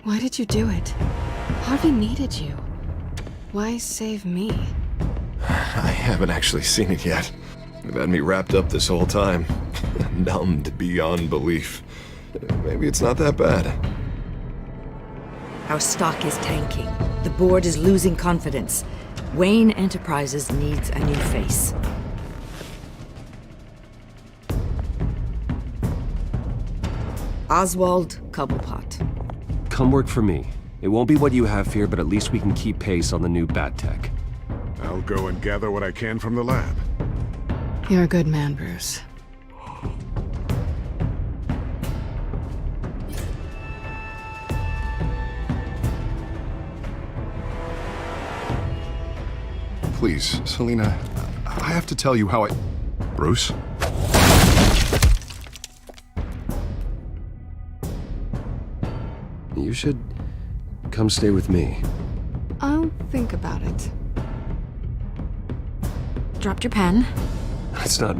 Why did you do it? Harvey needed you. Why save me? I haven't actually seen it yet. They've had me wrapped up this whole time. Numbed beyond belief. Maybe it's not that bad. Our stock is tanking. The board is losing confidence. Wayne Enterprises needs a new face. Oswald Cobblepot. Come work for me. It won't be what you have here, but at least we can keep pace on the new bat tech. I'll go and gather what I can from the lab. You're a good man, Bruce. Please, Selina, I have to tell you how I... Bruce? You should come stay with me. I'll think about it. Dropped your pen. It's not...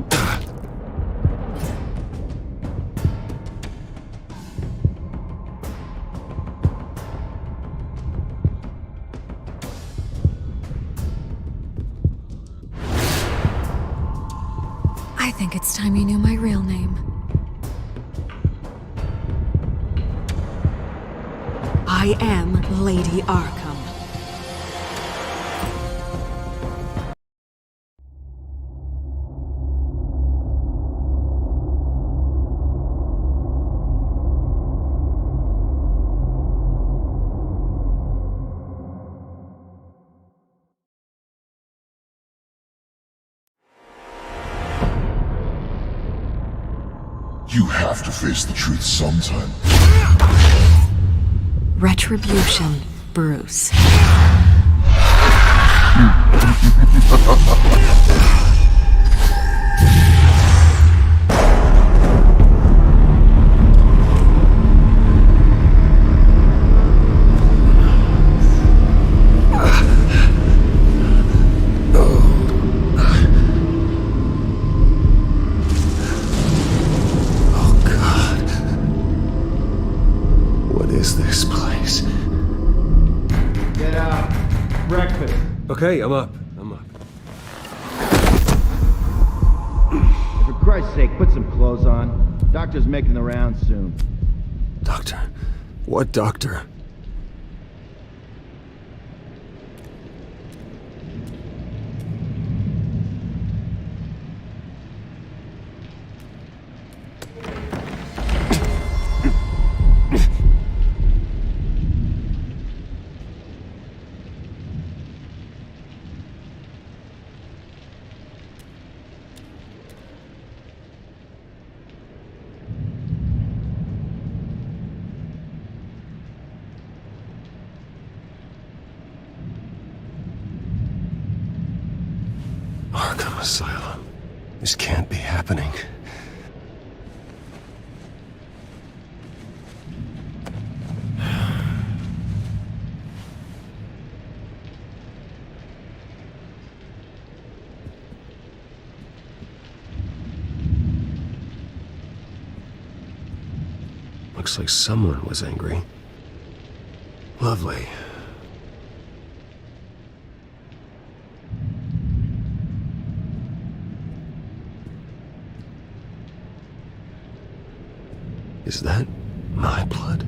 I think it's time you knew my real name. I am Lady Arkham. You have to face the truth sometime. Retribution, Bruce. Okay, I'm up. For Christ's sake, put some clothes on. Doctor's making the rounds soon. Doctor? What doctor? Arkham Asylum. This can't be happening. Looks like someone was angry. Lovely. Is that my blood?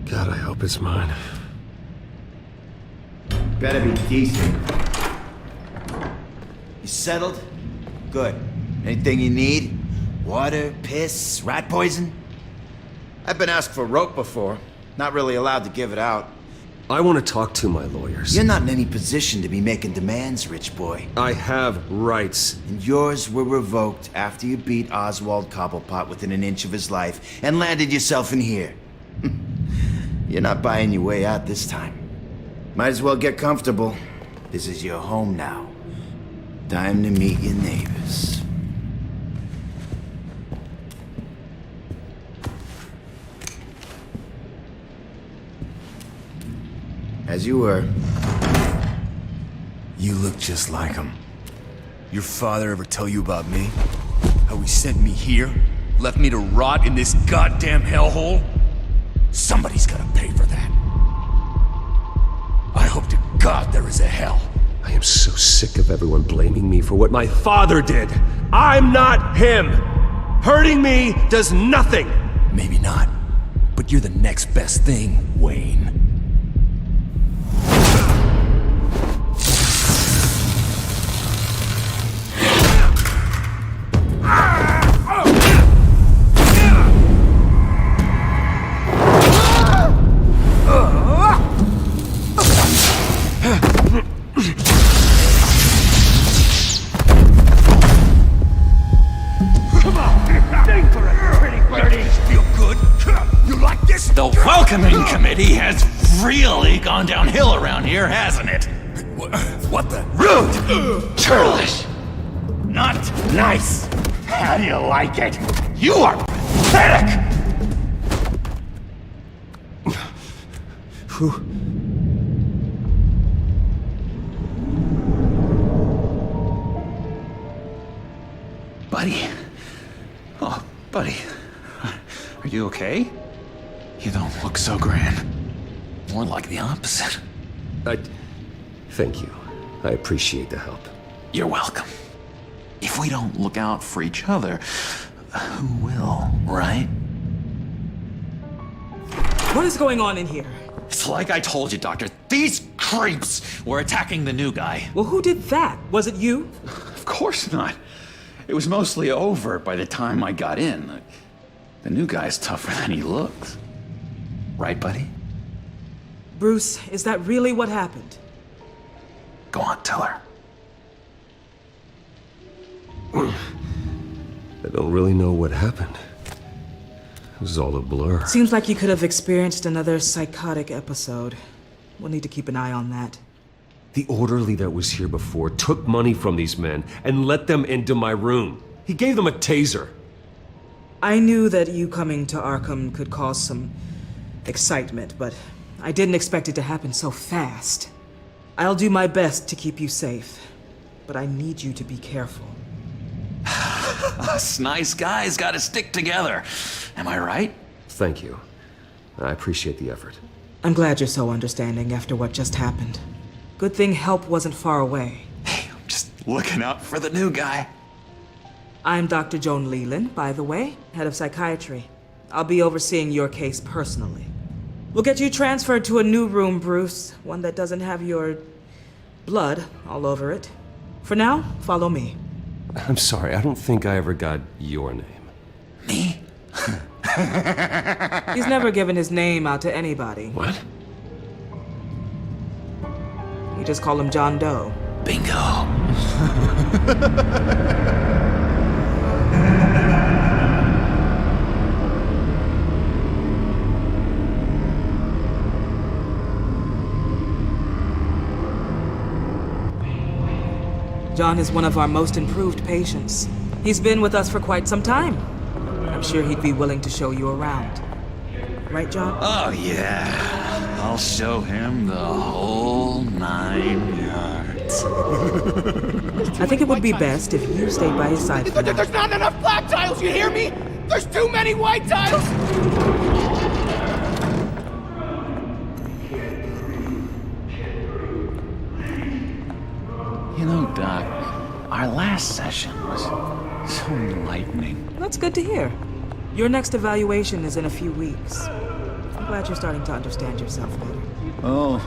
God, I hope it's mine. Better be decent. You settled? Good. Anything you need? Water, piss, rat poison? I've been asked for rope before. Not really allowed to give it out. I want to talk to my lawyers. You're not in any position to be making demands, rich boy. I have rights. And yours were revoked after you beat Oswald Cobblepot within an inch of his life and landed yourself in here. You're not buying your way out this time. Might as well get comfortable. This is your home now. Time to meet your neighbors. As you were. You look just like him. Your father ever tell you about me? How he sent me here? Left me to rot in this goddamn hellhole? Somebody's gotta pay for that. I hope to God there is a hell. I am so sick of everyone blaming me for what my father did. I'm not him! Hurting me does nothing! Maybe not, but you're the next best thing, Wayne. The welcoming committee has really gone downhill around here, hasn't it? What the? Rude! Churlish! Not nice! How do you like it? You are pathetic! Buddy. Oh, buddy. Are you okay? You don't look so grand. More like the opposite. Thank you. I appreciate the help. You're welcome. If we don't look out for each other, who will, right? What is going on in here? It's like I told you, Doctor. These creeps were attacking the new guy. Well, who did that? Was it you? Of course not. It was mostly over by the time I got in. The new guy's tougher than he looks. Right, buddy? Bruce, is that really what happened? Go on, tell her. I don't really know what happened. It was all a blur. Seems like you could have experienced another psychotic episode. We'll need to keep an eye on that. The orderly that was here before took money from these men and let them into my room. He gave them a taser. I knew that you coming to Arkham could cause some excitement, but I didn't expect it to happen so fast. I'll do my best to keep you safe, but I need you to be careful. Us nice guys gotta stick together. Am I right? Thank you. I appreciate the effort. I'm glad you're so understanding after what just happened. Good thing help wasn't far away. Hey, I'm just looking out for the new guy. I'm Dr. Joan Leland, by the way, head of psychiatry. I'll be overseeing your case personally. We'll get you transferred to a new room, Bruce. One that doesn't have your blood all over it. For now, follow me. I'm sorry, I don't think I ever got your name. Me? He's never given his name out to anybody. What? You just call him John Doe. Bingo. John is one of our most improved patients. He's been with us for quite some time. I'm sure he'd be willing to show you around. Right, John? Oh, yeah. I'll show him the whole 9 yards. I think it would be best if you stayed by his side for now. There's not enough black tiles, you hear me? There's too many white tiles! You know, Doc, our last session was so enlightening. That's good to hear. Your next evaluation is in a few weeks. I'm glad you're starting to understand yourself better. Oh,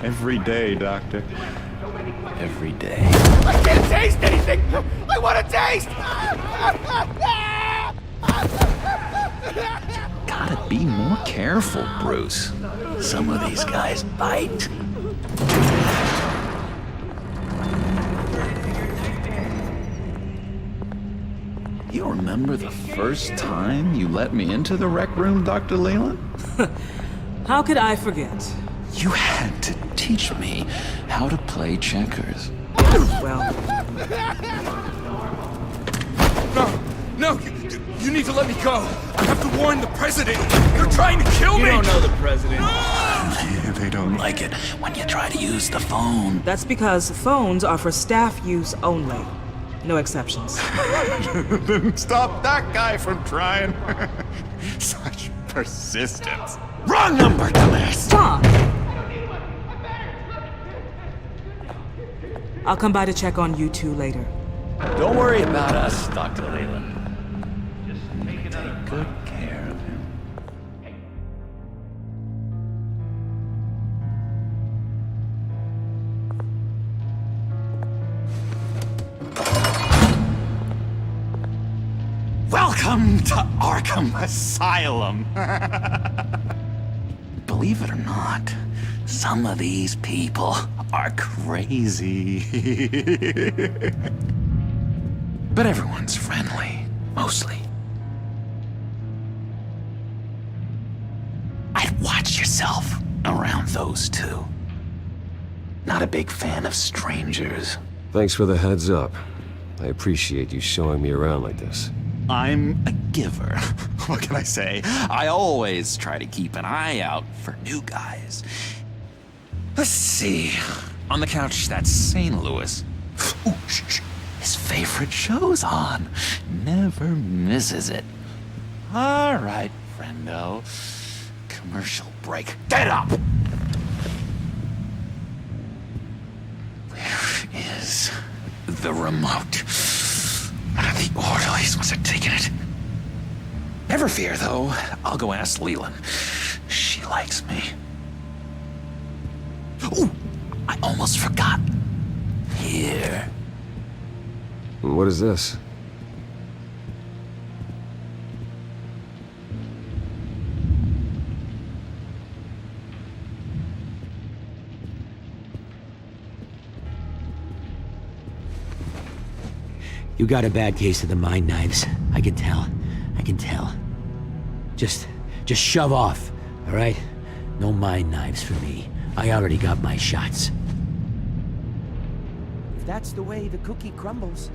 every day, Doctor. Every day. I can't taste anything! I want to taste! Gotta be more careful, Bruce. Some of these guys bite. You remember the first time you let me into the rec room, Dr. Leland? How could I forget? You had to teach me how to play checkers. Well... No, you need to let me go. I have to warn the president. They're trying to kill me. You don't know the president. Yeah, they don't like it when you try to use the phone. That's because phones are for staff use only. No exceptions. Stop that guy from trying. Such Persistence. Wrong number, dumbass! Tom! I'll come by to check on you two later. Don't worry about us, Dr. Leyland. Just take good care of him. Welcome to Arkham Asylum. Believe it or not, some of these people are crazy. But everyone's friendly, mostly. I'd watch yourself around those two. Not a big fan of strangers. Thanks for the heads up. I appreciate you showing me around like this. I'm a giver. What can I say? I always try to keep an eye out for new guys. Let's see. On the couch, that's St. Louis. Ooh, shh. His favorite show's on. Never misses it. All right, friendo. Commercial break. Get up! Where is the remote? The orderlies must have taken it. Never fear, though. I'll go ask Leland. She likes me. Ooh! I almost forgot. Here. What is this? You got a bad case of the mind knives. I can tell. I can tell. Just shove off, all right? No mind knives for me. I already got my shots. If that's the way the cookie crumbles...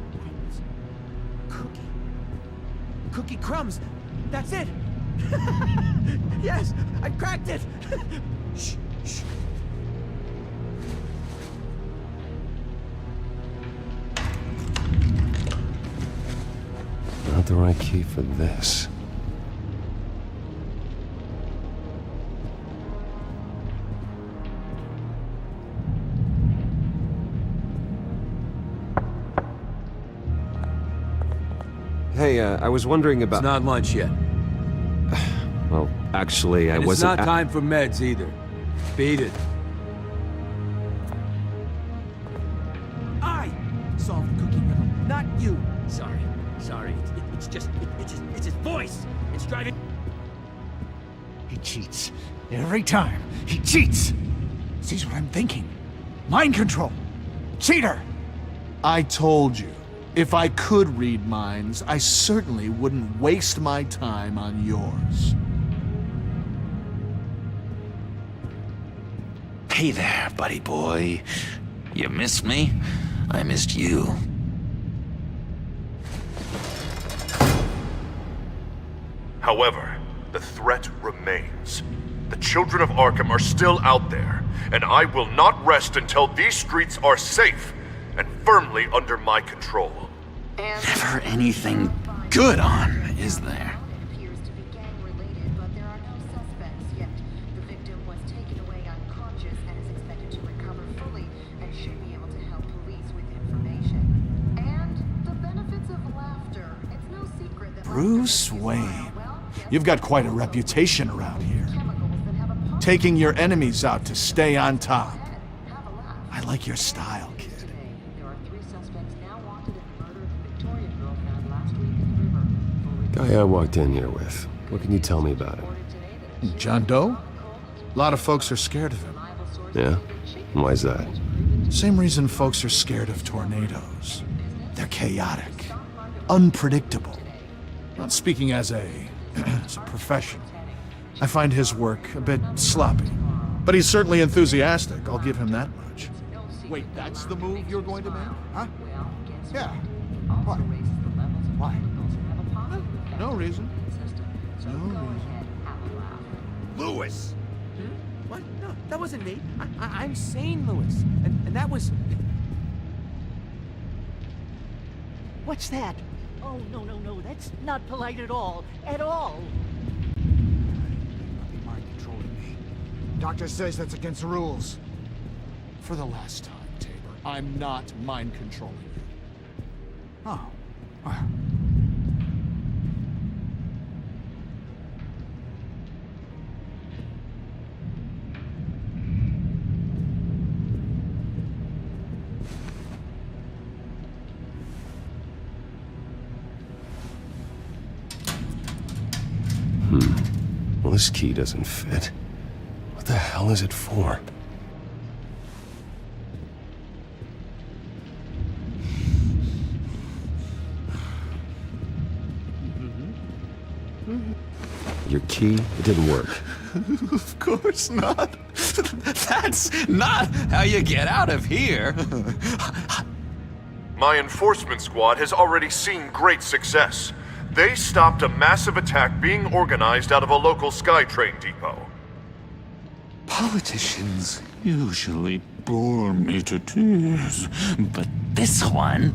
Cookie crumbs! That's it! Yes! I cracked it! Shh, shh. Not the right key for this. Hey, I was wondering about... It's not lunch yet. Well, actually, I And wasn't... it's not time for meds either. Beat it. I solved the cookie riddle, not you! Sorry. It's his voice. It's driving... He cheats. Every time. He cheats! Sees what I'm thinking. Mind control. Cheater! I told you. If I could read minds, I certainly wouldn't waste my time on yours. Hey there, buddy boy. You missed me? I missed you. However, the threat remains. The children of Arkham are still out there, and I will not rest until these streets are safe and firmly under my control. Never anything good on, is there? Bruce Wayne. You've got quite a reputation around here. Taking your enemies out to stay on top. I like your style, kid. Guy I walked in here with. What can you tell me about him? John Doe? A lot of folks are scared of him. Yeah? And why's that? Same reason folks are scared of tornadoes. They're chaotic, unpredictable. Not speaking as a professional. I find his work a bit sloppy. But he's certainly enthusiastic, I'll give him that much. Wait, that's the move you're going to make? Huh? Yeah. What? Why? No reason. No reason. Lewis! What? No, that wasn't me. I'm sane, Lewis. And that was... What's that? Oh, no, that's not polite at all. At all. Doctor says that's against the rules. For the last time, Tabor, I'm not mind controlling you. Oh. Well, this key doesn't fit. What the hell is it for? Your key, it didn't work. Of course not. That's not how you get out of here. My enforcement squad has already seen great success. They stopped a massive attack being organized out of a local SkyTrain depot. Politicians usually bore me to tears, but this one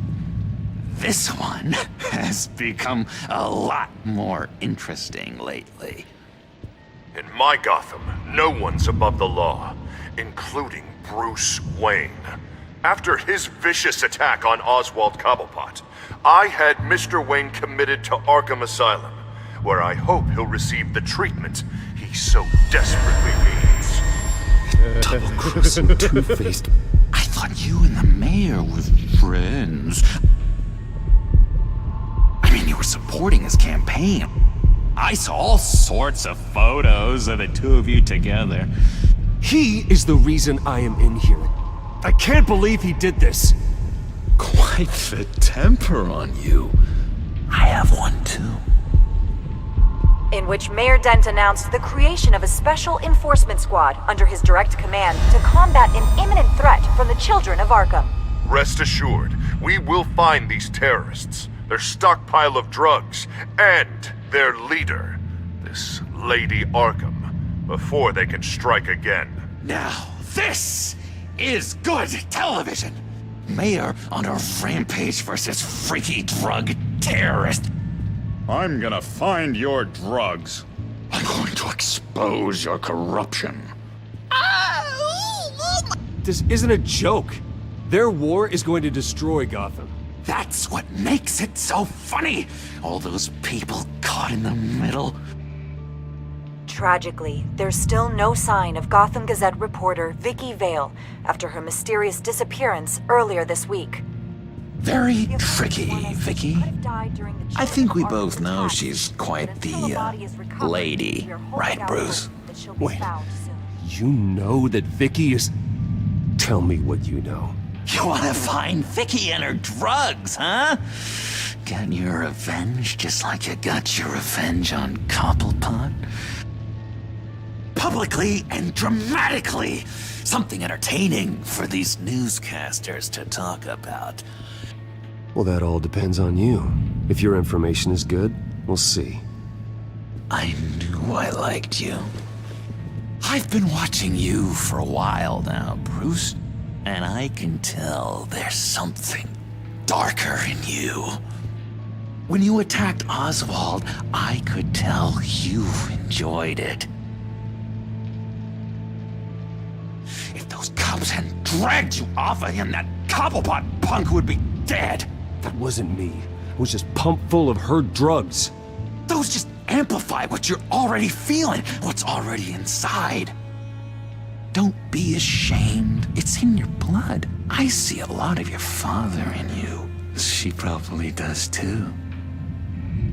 has become a lot more interesting lately. In my Gotham, no one's above the law, including Bruce Wayne. After his vicious attack on Oswald Cobblepot, I had Mr. Wayne committed to Arkham Asylum, where I hope he'll receive the treatment he so desperately needs. Double-crossing, two-faced... I thought you and the mayor were friends. I mean, you were supporting his campaign. I saw all sorts of photos of the two of you together. He is the reason I am in here. I can't believe he did this. Quite the temper on you. I have one too. In which Mayor Dent announced the creation of a special enforcement squad under his direct command to combat an imminent threat from the children of Arkham. Rest assured, we will find these terrorists, their stockpile of drugs, and their leader, this Lady Arkham, before they can strike again. Now, this is good television. Mayor on a rampage versus freaky drug terrorist. I'm gonna find your drugs. I'm going to expose your corruption. This isn't a joke. Their war is going to destroy Gotham. That's what makes it so funny. All those people caught in the middle. Tragically, there's still no sign of Gotham Gazette reporter Vicky Vale after her mysterious disappearance earlier this week. Very tricky, Vicky. I think we both know she's quite the lady, right, Bruce? Wait, you know that Vicky is... Tell me what you know. You want to find Vicky and her drugs, huh? Get your revenge just like you got your revenge on Cobblepot? Publicly and dramatically. Something entertaining for these newscasters to talk about. Well, that all depends on you. If your information is good, we'll see. I knew I liked you. I've been watching you for a while now, Bruce, and I can tell there's something darker in you. When you attacked Oswald, I could tell you enjoyed it. If those cops hadn't dragged you off of him, that Cobblepot punk would be dead. That wasn't me. I was just pumped full of her drugs. Those just amplify what you're already feeling, what's already inside. Don't be ashamed. It's in your blood. I see a lot of your father in you. She probably does too.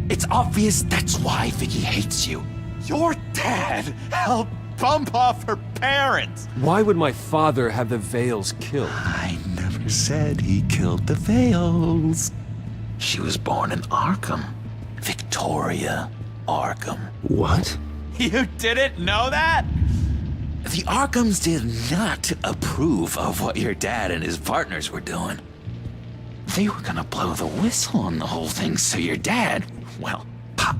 It's obvious that's why Vicky hates you. Your dad helped bump off her parents. Why would my father have the Vales killed? I never said he killed the Vales. She was born in Arkham. Victoria Arkham. What? You didn't know that? The Arkhams did not approve of what your dad and his partners were doing. They were gonna blow the whistle on the whole thing, so your dad, well, pop.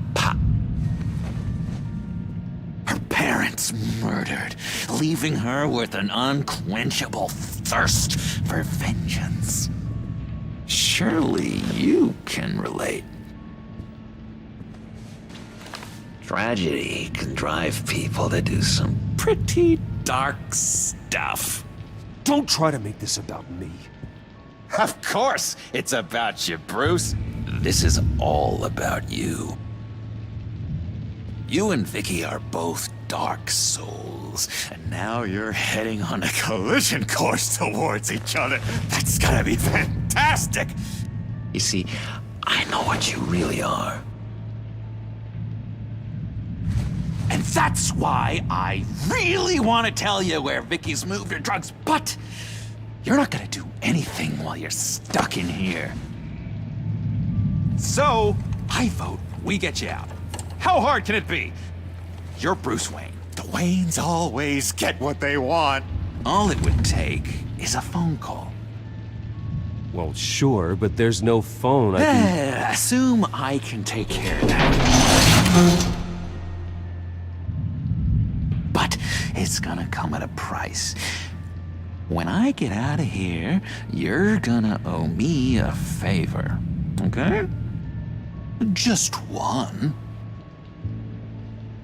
Her parents murdered, leaving her with an unquenchable thirst for vengeance. Surely you can relate. Tragedy can drive people to do some pretty dark stuff. Don't try to make this about me. Of course it's about you, Bruce. This is all about you. You and Vicky are both dark souls, and now you're heading on a collision course towards each other. That's gonna be fantastic! You see, I know what you really are. And that's why I really want to tell you where Vicky's moved her drugs, but you're not gonna do anything while you're stuck in here. So, I vote we get you out. How hard can it be? You're Bruce Wayne. The Waynes always get what they want. All it would take is a phone call. Well, sure, but there's no phone. Assume I can take care of that. But it's gonna come at a price. When I get out of here, you're gonna owe me a favor, okay? Just one.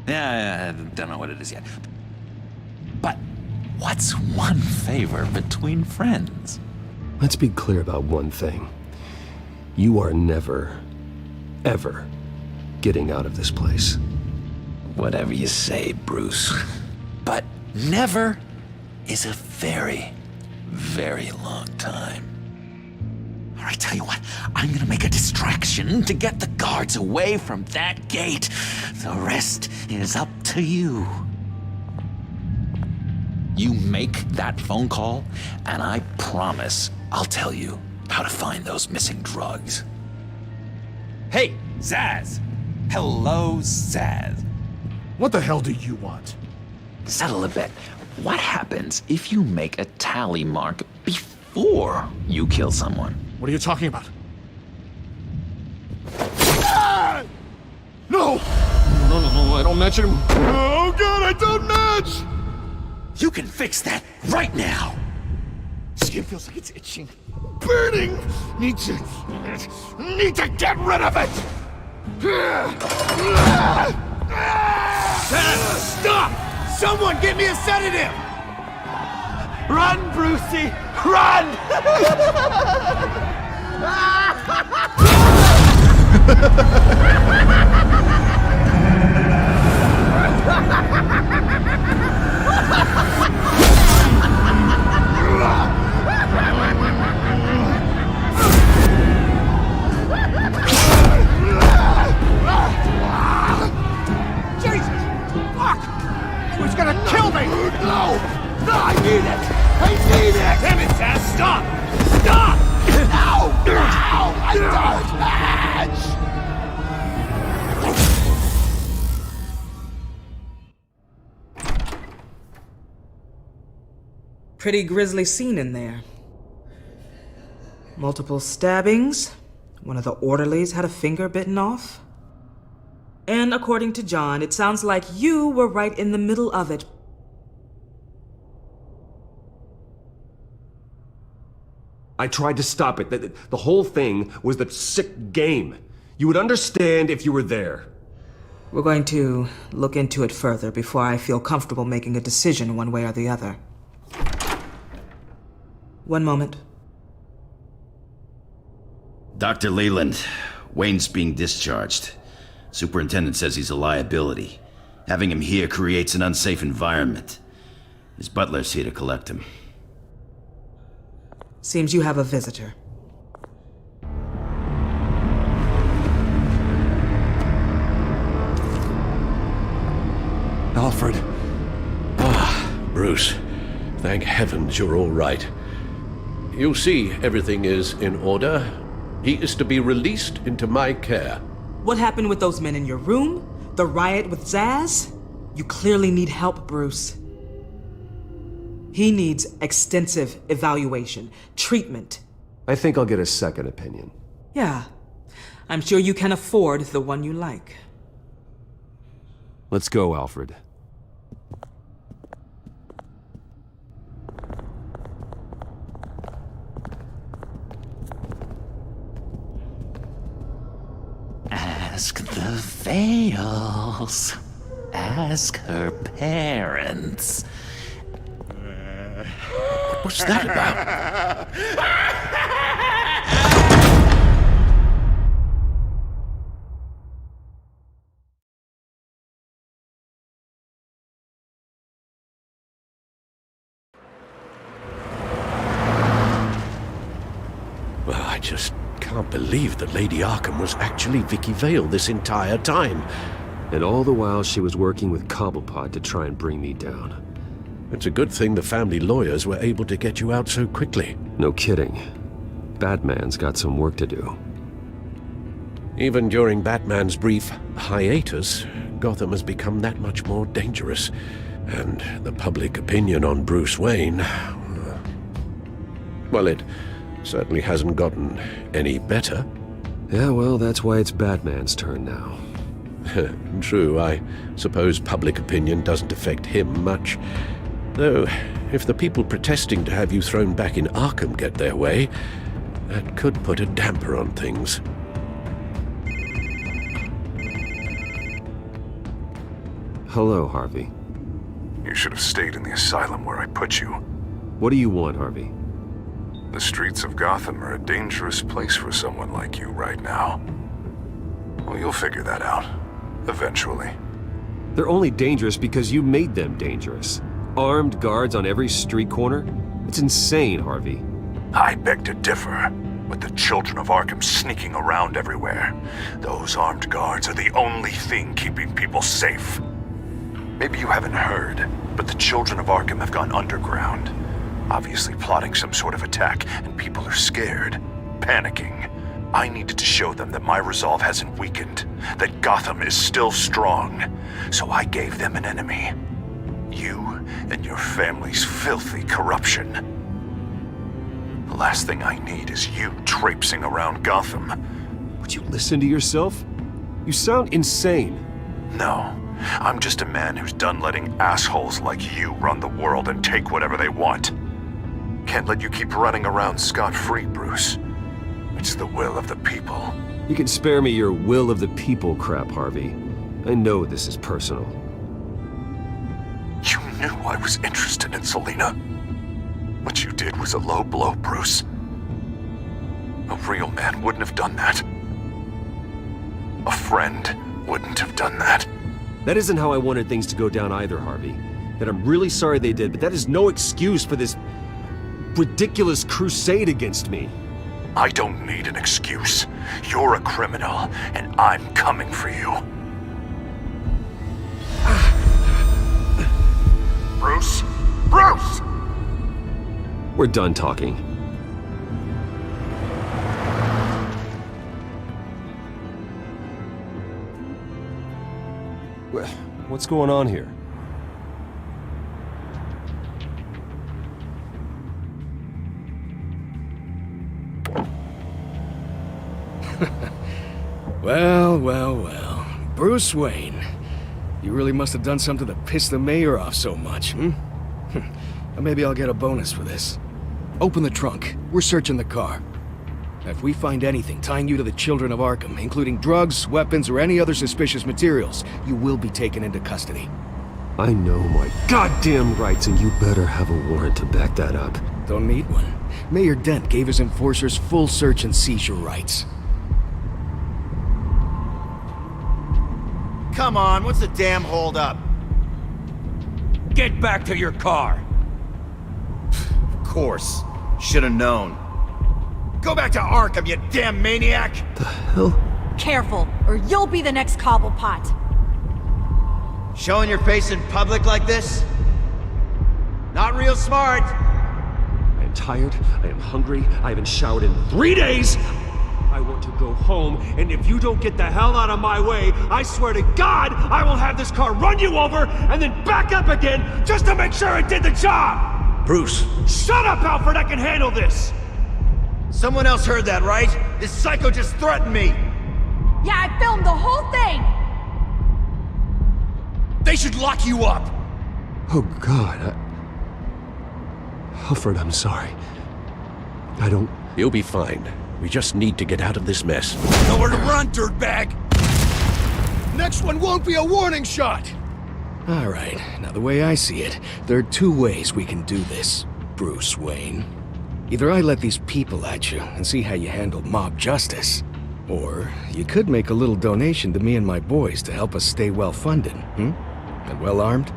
Yeah, I don't know what it is yet. But what's one favor between friends? Let's be clear about one thing. You are never, ever getting out of this place. Whatever you say, Bruce. But never is a very, very long time. All right, tell you what, I'm gonna make a distraction to get the guards away from that gate. The rest is up to you. You make that phone call, and I promise I'll tell you how to find those missing drugs. Hey, Zsasz! Hello, Zsasz. What the hell do you want? Settle a bit. What happens if you make a tally mark before you kill someone? What are you talking about? Ah! No! No, I don't match him. Oh god, I don't match! You can fix that right now! Skin feels like it's itching. Burning! Need to get rid of it! Stop! Someone get me a sedative! Run, Brucey! Run! Jesus! Fuck! He was gonna kill me! No! No, I need it! I need it! Damn it, Zsasz! Stop! Stop! No! No! I don't match! Pretty grisly scene in there. Multiple stabbings. One of the orderlies had a finger bitten off. And according to John, it sounds like you were right in the middle of it. I tried to stop it. The whole thing was the sick game. You would understand if you were there. We're going to look into it further before I feel comfortable making a decision one way or the other. One moment. Dr. Leland, Wayne's being discharged. Superintendent says he's a liability. Having him here creates an unsafe environment. His butler's here to collect him. Seems you have a visitor. Alfred. Bruce, thank heavens you're all right. You see, everything is in order. He is to be released into my care. What happened with those men in your room? The riot with Zsasz? You clearly need help, Bruce. He needs extensive evaluation, treatment. I think I'll get a second opinion. Yeah, I'm sure you can afford the one you like. Let's go, Alfred. Ask the Vales. Ask her parents. What's that about? Well, I just can't believe that Lady Arkham was actually Vicky Vale this entire time. And all the while she was working with Cobblepot to try and bring me down. It's a good thing the family lawyers were able to get you out so quickly. No kidding. Batman's got some work to do. Even during Batman's brief hiatus, Gotham has become that much more dangerous. And the public opinion on Bruce Wayne... well, it certainly hasn't gotten any better. Yeah, well, that's why it's Batman's turn now. True, I suppose public opinion doesn't affect him much. Though, if the people protesting to have you thrown back in Arkham get their way, that could put a damper on things. Hello, Harvey. You should have stayed in the asylum where I put you. What do you want, Harvey? The streets of Gotham are a dangerous place for someone like you right now. Well, you'll figure that out. Eventually. They're only dangerous because you made them dangerous. Armed guards on every street corner? It's insane, Harvey. I beg to differ. With the children of Arkham sneaking around everywhere, those armed guards are the only thing keeping people safe. Maybe you haven't heard, but the children of Arkham have gone underground. Obviously plotting some sort of attack, and people are scared, panicking. I needed to show them that my resolve hasn't weakened, that Gotham is still strong. So I gave them an enemy. You and your family's filthy corruption. The last thing I need is you traipsing around Gotham. Would you listen to yourself? You sound insane. No, I'm just a man who's done letting assholes like you run the world and take whatever they want. Can't let you keep running around scot-free, Bruce. It's the will of the people. You can spare me your will of the people crap, Harvey. I know this is personal. You knew I was interested in Selina. What you did was a low blow, Bruce. A real man wouldn't have done that. A friend wouldn't have done that. That isn't how I wanted things to go down either, Harvey. And I'm really sorry they did, but that is no excuse for this ridiculous crusade against me. I don't need an excuse. You're a criminal, and I'm coming for you. Bruce? Bruce! We're done talking. What's going on here? Well. Bruce Wayne. You really must have done something to piss the mayor off so much, hmm? Maybe I'll get a bonus for this. Open the trunk. We're searching the car. If we find anything tying you to the children of Arkham, including drugs, weapons, or any other suspicious materials, you will be taken into custody. I know my goddamn rights, and you better have a warrant to back that up. Don't need one. Mayor Dent gave his enforcers full search and seizure rights. Come on, what's the damn holdup? Get back to your car! Of course. Should've known. Go back to Arkham, you damn maniac! The hell? Careful, or you'll be the next Cobblepot. Showing your face in public like this? Not real smart. I am tired, I am hungry, I haven't showered in 3 days! I want to go home, and if you don't get the hell out of my way, I swear to God, I will have this car run you over, and then back up again, just to make sure it did the job! Bruce! Shut up, Alfred, I can handle this! Someone else heard that, right? This psycho just threatened me! Yeah, I filmed the whole thing! They should lock you up! Oh, God, Alfred, I'm sorry. I don't... You'll be fine. We just need to get out of this mess. Nowhere to run, dirtbag! Next one won't be a warning shot! Alright, now the way I see it, there are two ways we can do this. Bruce Wayne. Either I let these people at you and see how you handle mob justice, or you could make a little donation to me and my boys to help us stay well-funded, and well-armed.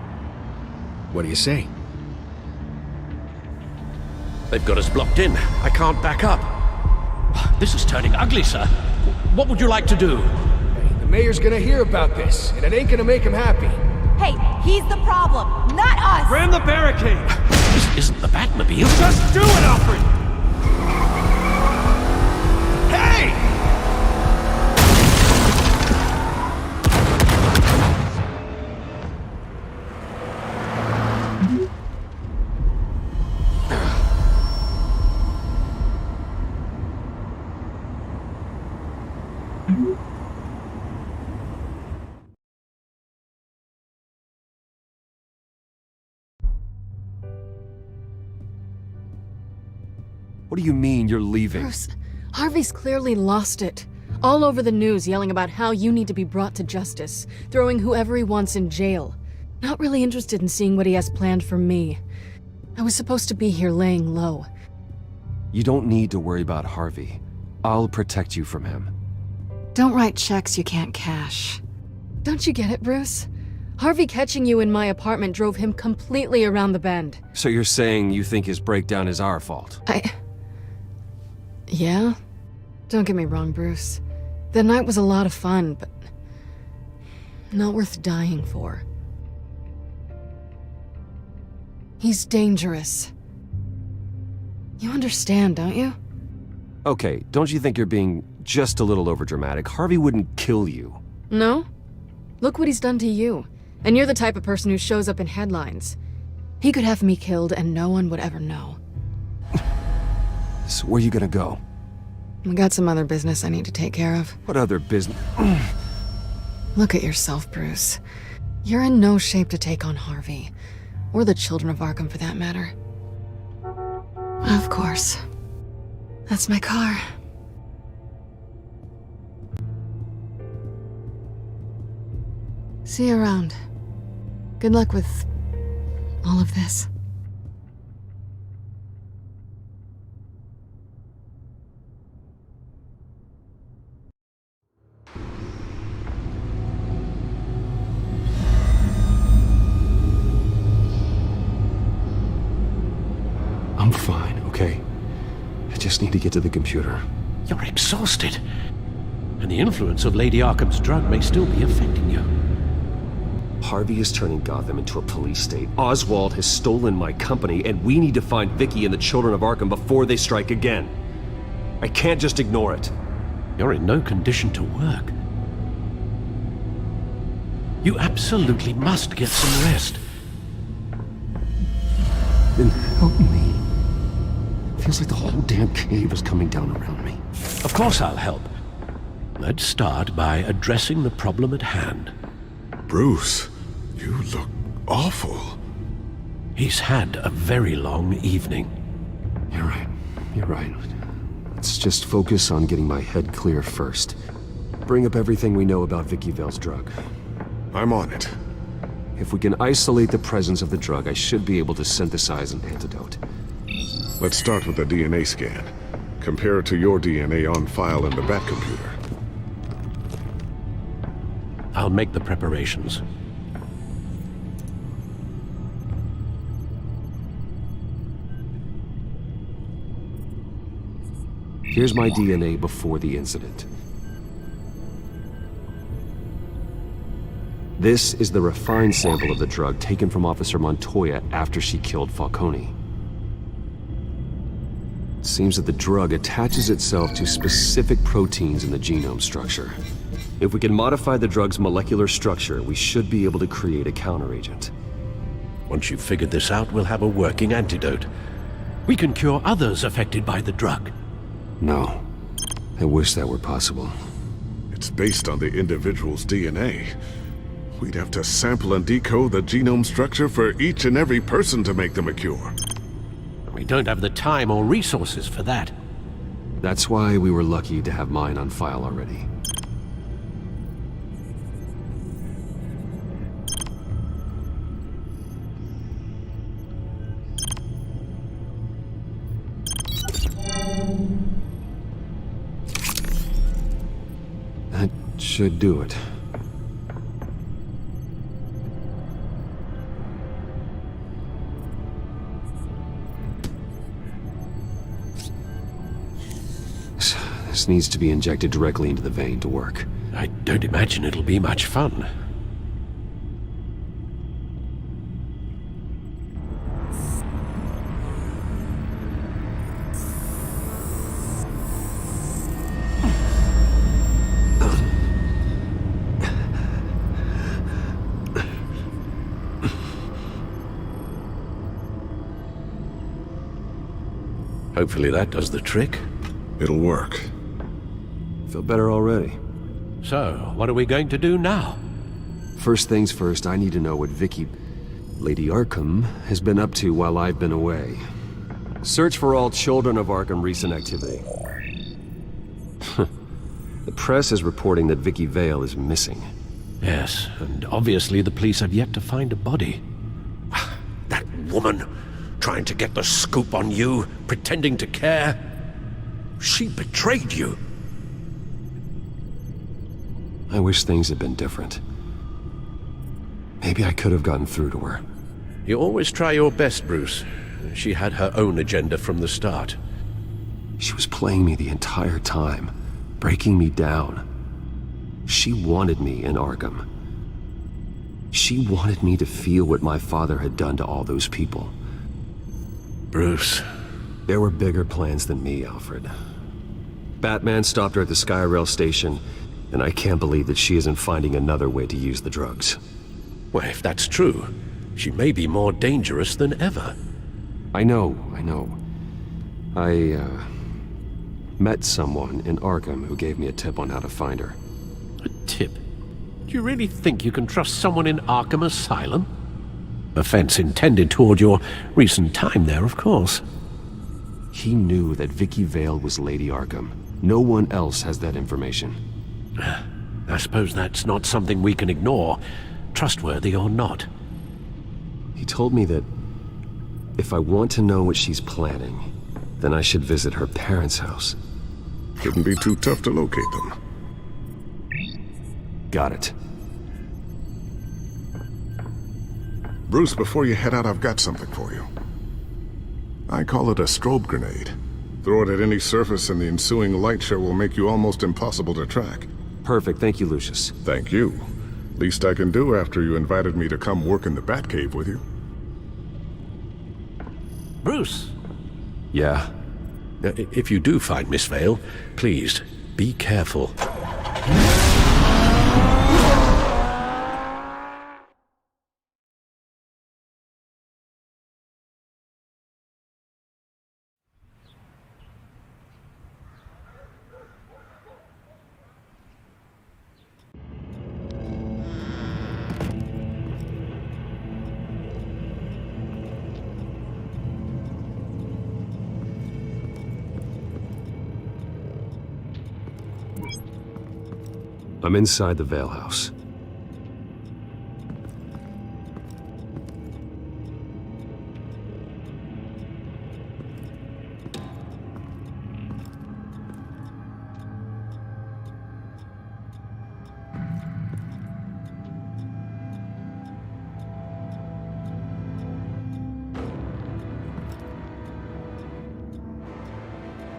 What do you say? They've got us blocked in. I can't back up. This is turning ugly, sir. What would you like to do? Hey, the mayor's gonna hear about this, and it ain't gonna make him happy. Hey, he's the problem, not us! Ram the barricade! This isn't the Batmobile. Just do it, Alfred! Hey! What do you mean you're leaving? Bruce, Harvey's clearly lost it. All over the news yelling about how you need to be brought to justice, throwing whoever he wants in jail. Not really interested in seeing what he has planned for me. I was supposed to be here laying low. You don't need to worry about Harvey. I'll protect you from him. Don't write checks you can't cash. Don't you get it, Bruce? Harvey catching you in my apartment drove him completely around the bend. So you're saying you think his breakdown is our fault? Yeah? Don't get me wrong, Bruce. The night was a lot of fun, but not worth dying for. He's dangerous. You understand, don't you? Okay, don't you think you're being just a little overdramatic? Harvey wouldn't kill you. No? Look what he's done to you. And you're the type of person who shows up in headlines. He could have me killed and no one would ever know. So where are you gonna go? I got some other business I need to take care of. What other business? Look at yourself, Bruce. You're in no shape to take on Harvey. Or the children of Arkham, for that matter. Of course. That's my car. See you around. Good luck with all of this. I'm fine, okay? I just need to get to the computer. You're exhausted. And the influence of Lady Arkham's drug may still be affecting you. Harvey is turning Gotham into a police state. Oswald has stolen my company, and we need to find Vicky and the children of Arkham before they strike again. I can't just ignore it. You're in no condition to work. You absolutely must get some rest. Then help me. Feels like the whole damn cave is coming down around me. Of course I'll help. Let's start by addressing the problem at hand. Bruce, you look awful. He's had a very long evening. You're right. You're right. Let's just focus on getting my head clear first. Bring up everything we know about Vicky Vale's drug. I'm on it. If we can isolate the presence of the drug, I should be able to synthesize an antidote. Let's start with a DNA scan. Compare it to your DNA on file in the Batcomputer. I'll make the preparations. Here's my DNA before the incident. This is the refined sample of the drug taken from Officer Montoya after she killed Falcone. It seems that the drug attaches itself to specific proteins in the genome structure. If we can modify the drug's molecular structure, we should be able to create a counteragent. Once you've figured this out, we'll have a working antidote. We can cure others affected by the drug. No. I wish that were possible. It's based on the individual's DNA. We'd have to sample and decode the genome structure for each and every person to make them a cure. We don't have the time or resources for that. That's why we were lucky to have mine on file already. Should do it. This needs to be injected directly into the vein to work. I don't imagine it'll be much fun. Hopefully that does the trick. It'll work. Feel better already. So, what are we going to do now? First things first, I need to know what Lady Arkham, has been up to while I've been away. Search for all children of Arkham recent activity. The press is reporting that Vicky Vale is missing. Yes, and obviously the police have yet to find a body. That woman, trying to get the scoop on you, pretending to care. She betrayed you. I wish things had been different. Maybe I could have gotten through to her. You always try your best, Bruce. She had her own agenda from the start. She was playing me the entire time, breaking me down. She wanted me in Arkham. She wanted me to feel what my father had done to all those people. Bruce. There were bigger plans than me, Alfred. Batman stopped her at the Skyrail station, and I can't believe that she isn't finding another way to use the drugs. Well, if that's true, she may be more dangerous than ever. I know. I met someone in Arkham who gave me a tip on how to find her. A tip? Do you really think you can trust someone in Arkham Asylum? Offense intended toward your recent time there, of course. He knew that Vicky Vale was Lady Arkham. No one else has that information. I suppose that's not something we can ignore, trustworthy or not. He told me that if I want to know what she's planning, then I should visit her parents' house. Shouldn't be too tough to locate them. Got it. Bruce, before you head out, I've got something for you. I call it a strobe grenade. Throw it at any surface and the ensuing light show will make you almost impossible to track. Perfect, thank you, Lucius. Thank you. Least I can do after you invited me to come work in the Batcave with you. Bruce! Yeah? If you do find Miss Vale, please, be careful. I'm inside the Vale house.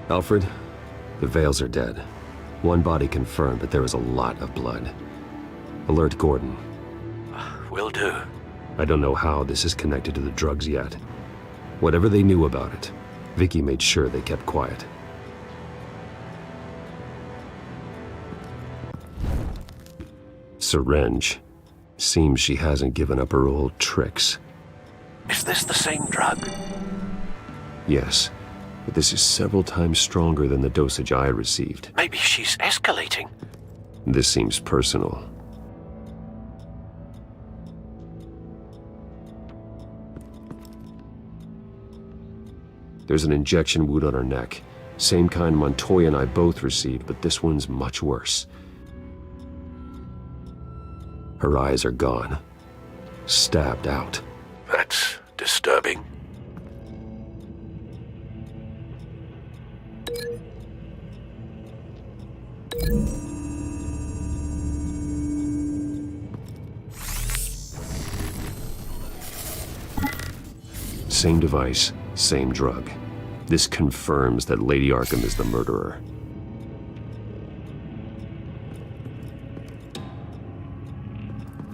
Alfred, the Vales are dead. One body confirmed, but there is a lot of blood. Alert Gordon. Will do. I don't know how this is connected to the drugs yet. Whatever they knew about it, Vicky made sure they kept quiet. Syringe. Seems she hasn't given up her old tricks. Is this the same drug? Yes. But this is several times stronger than the dosage I received. Maybe she's escalating. This seems personal. There's an injection wound on her neck. Same kind Montoya and I both received, but this one's much worse. Her eyes are gone. Stabbed out. That's disturbing. Same device, same drug. This confirms that Lady Arkham is the murderer.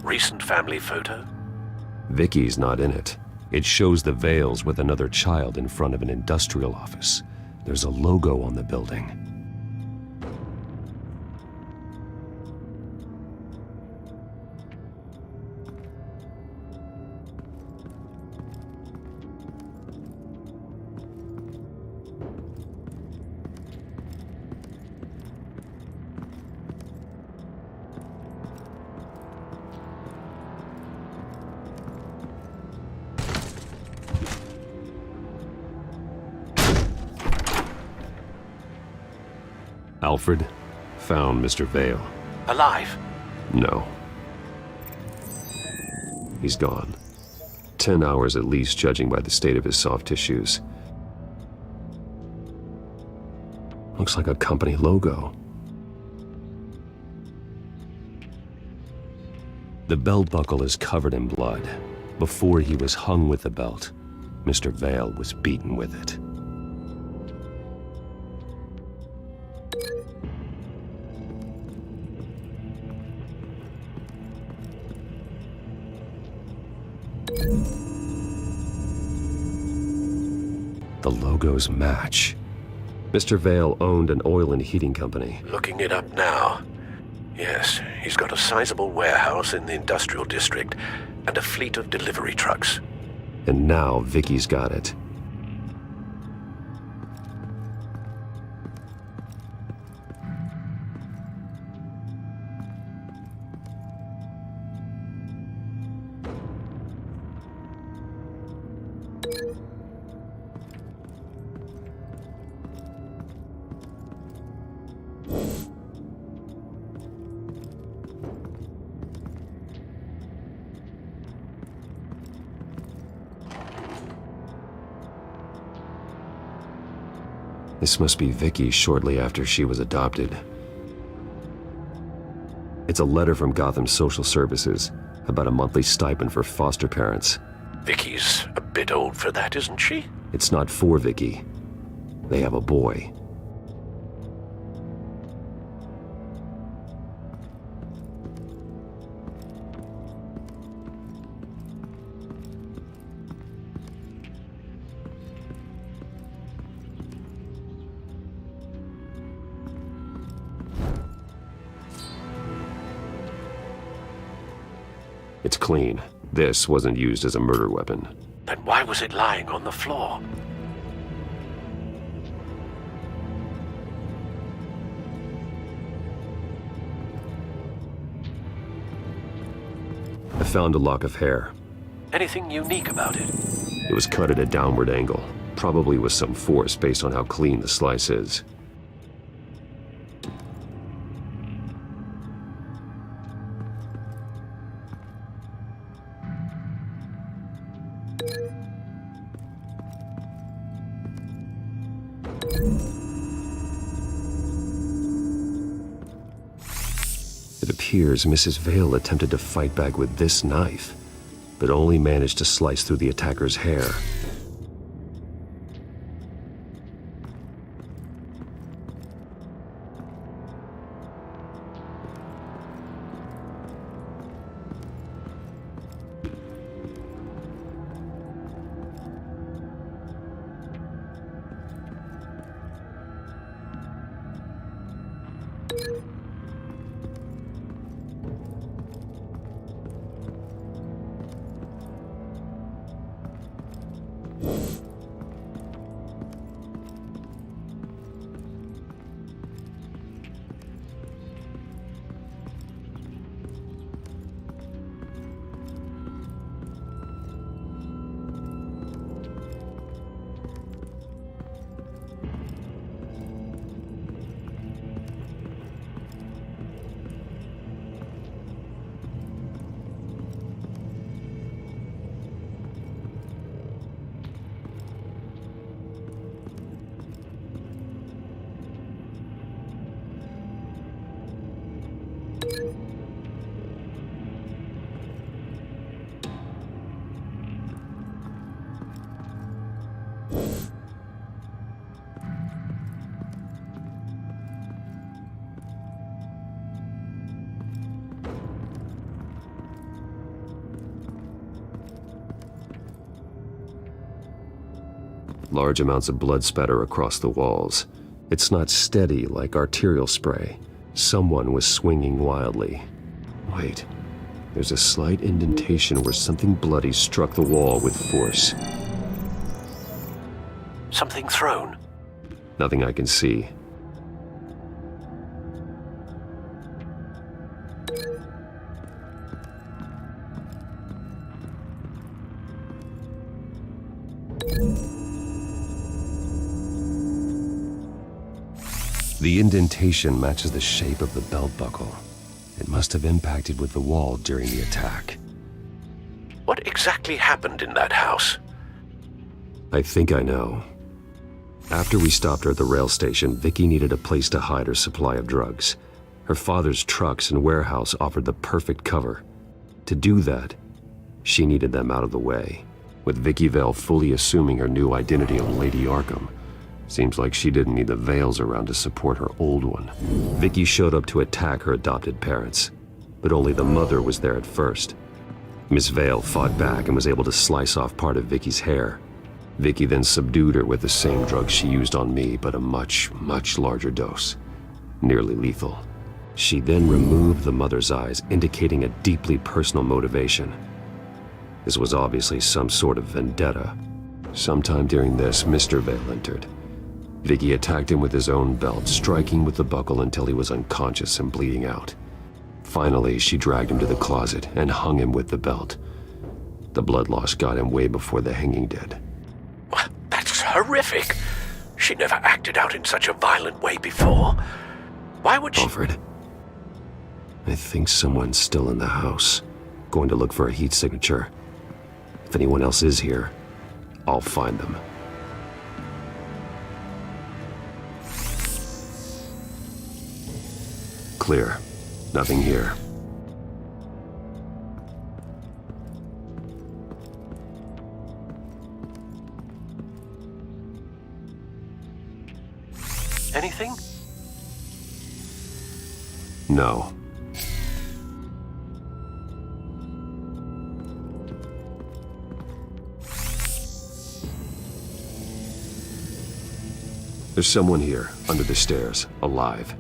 Recent family photo? Vicky's not in it. It shows the Vales with another child in front of an industrial office. There's a logo on the building. Alfred found Mr. Vale. Alive? No. He's gone. 10 hours at least, judging by the state of his soft tissues. Looks like a company logo. The belt buckle is covered in blood. Before he was hung with the belt, Mr. Vale was beaten with it. The logos match. Mr. Vale owned an oil and heating company. Looking it up now. Yes, he's got a sizable warehouse in the industrial district and a fleet of delivery trucks. And now Vicky's got it. This must be Vicky shortly after she was adopted. It's a letter from Gotham Social Services about a monthly stipend for foster parents. Vicky's a bit old for that, isn't she? It's not for Vicky. They have a boy. It's clean. This wasn't used as a murder weapon. Then why was it lying on the floor? I found a lock of hair. Anything unique about it? It was cut at a downward angle, probably with some force based on how clean the slice is. It appears Mrs. Vale attempted to fight back with this knife, but only managed to slice through the attacker's hair. Large amounts of blood spatter across the walls. It's not steady like arterial spray. Someone was swinging wildly. Wait, there's a slight indentation where something bloody struck the wall with force. Something thrown? Nothing I can see. The indentation matches the shape of the belt buckle. It must have impacted with the wall during the attack. What exactly happened in that house? I think I know. After we stopped her at the rail station, Vicky needed a place to hide her supply of drugs. Her father's trucks and warehouse offered the perfect cover. To do that, she needed them out of the way. With Vicky Vale fully assuming her new identity of Lady Arkham, seems like she didn't need the veils around to support her old one. Vicky showed up to attack her adopted parents, but only the mother was there at first. Miss Vale fought back and was able to slice off part of Vicky's hair. Vicky then subdued her with the same drug she used on me, but a much, much larger dose. Nearly lethal. She then removed the mother's eyes, indicating a deeply personal motivation. This was obviously some sort of vendetta. Sometime during this, Mr. Vale entered. Vicky attacked him with his own belt, striking with the buckle until he was unconscious and bleeding out. Finally, she dragged him to the closet and hung him with the belt. The blood loss got him way before the hanging did. That's horrific. She never acted out in such a violent way before. Why would she— Alfred, I think someone's still in the house. Going to look for a heat signature. If anyone else is here, I'll find them. Clear. Nothing here. Anything? No. There's someone here, under the stairs, alive.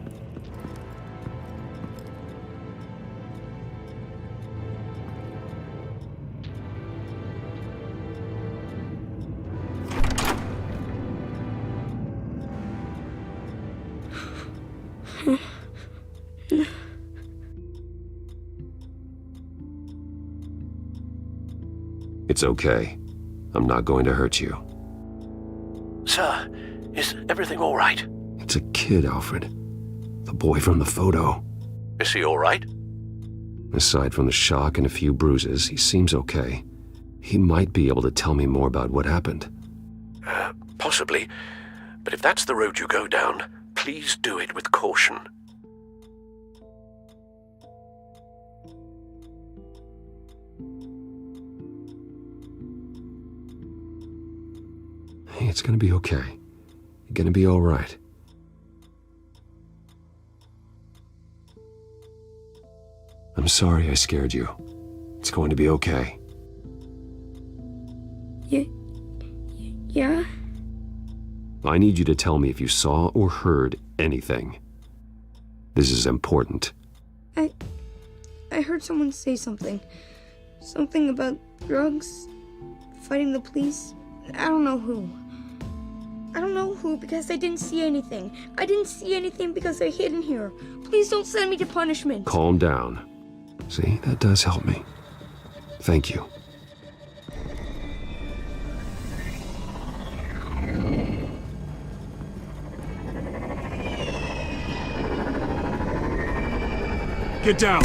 It's okay. I'm not going to hurt you. Sir, is everything all right? It's a kid, Alfred. The boy from the photo. Is he all right? Aside from the shock and a few bruises, he seems okay. He might be able to tell me more about what happened. Possibly. But if that's the road you go down, please do it with caution. Hey, it's gonna be okay. You're gonna be all right. I'm sorry I scared you. It's going to be okay. Yeah? I need you to tell me if you saw or heard anything. This is important. I heard someone say something. Something about drugs, fighting the police. I don't know who. I don't know who because I didn't see anything. I didn't see anything because they're hidden here. Please don't send me to punishment. Calm down. See, that does help me. Thank you. Get down!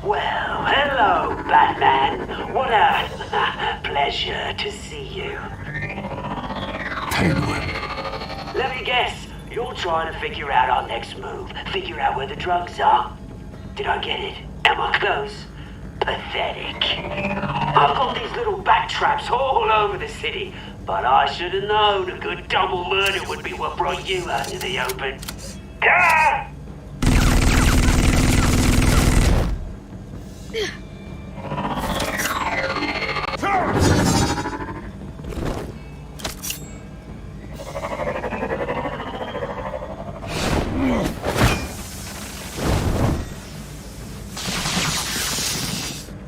Well, hello, Batman. What a pleasure to see you. Penguin. Let me guess, you're trying to figure out our next move. Figure out where the drugs are. Did I get it? Am I close? Pathetic. I've got these little bat traps all over the city, but I should have known a good double murder would be what brought you out to the open. Ah! The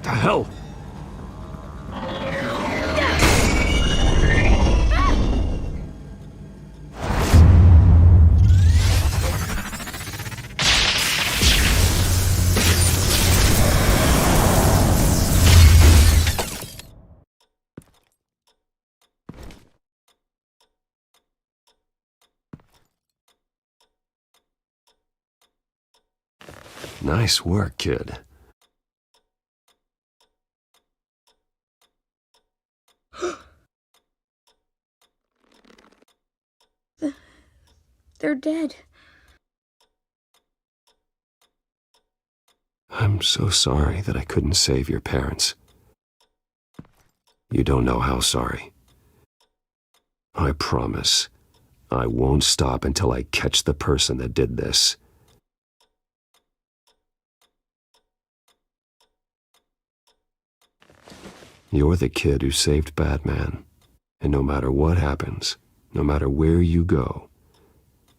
hell? Nice work, kid. They're dead. I'm so sorry that I couldn't save your parents. You don't know how sorry. I promise, I won't stop until I catch the person that did this. You're the kid who saved Batman, and no matter what happens, no matter where you go,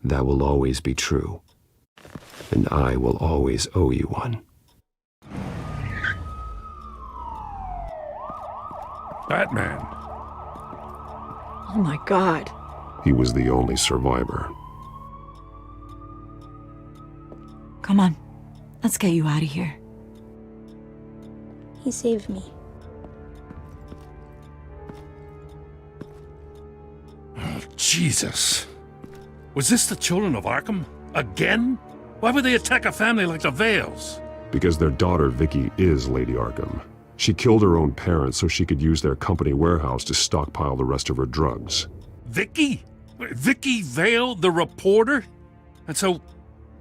that will always be true, and I will always owe you one. Batman. Oh my God. He was the only survivor. Come on, let's get you out of here. He saved me. Jesus. Was this the children of Arkham? Again? Why would they attack a family like the Vales? Because their daughter, Vicky, is Lady Arkham. She killed her own parents so she could use their company warehouse to stockpile the rest of her drugs. Vicky? Vicky Vale, the reporter? And so,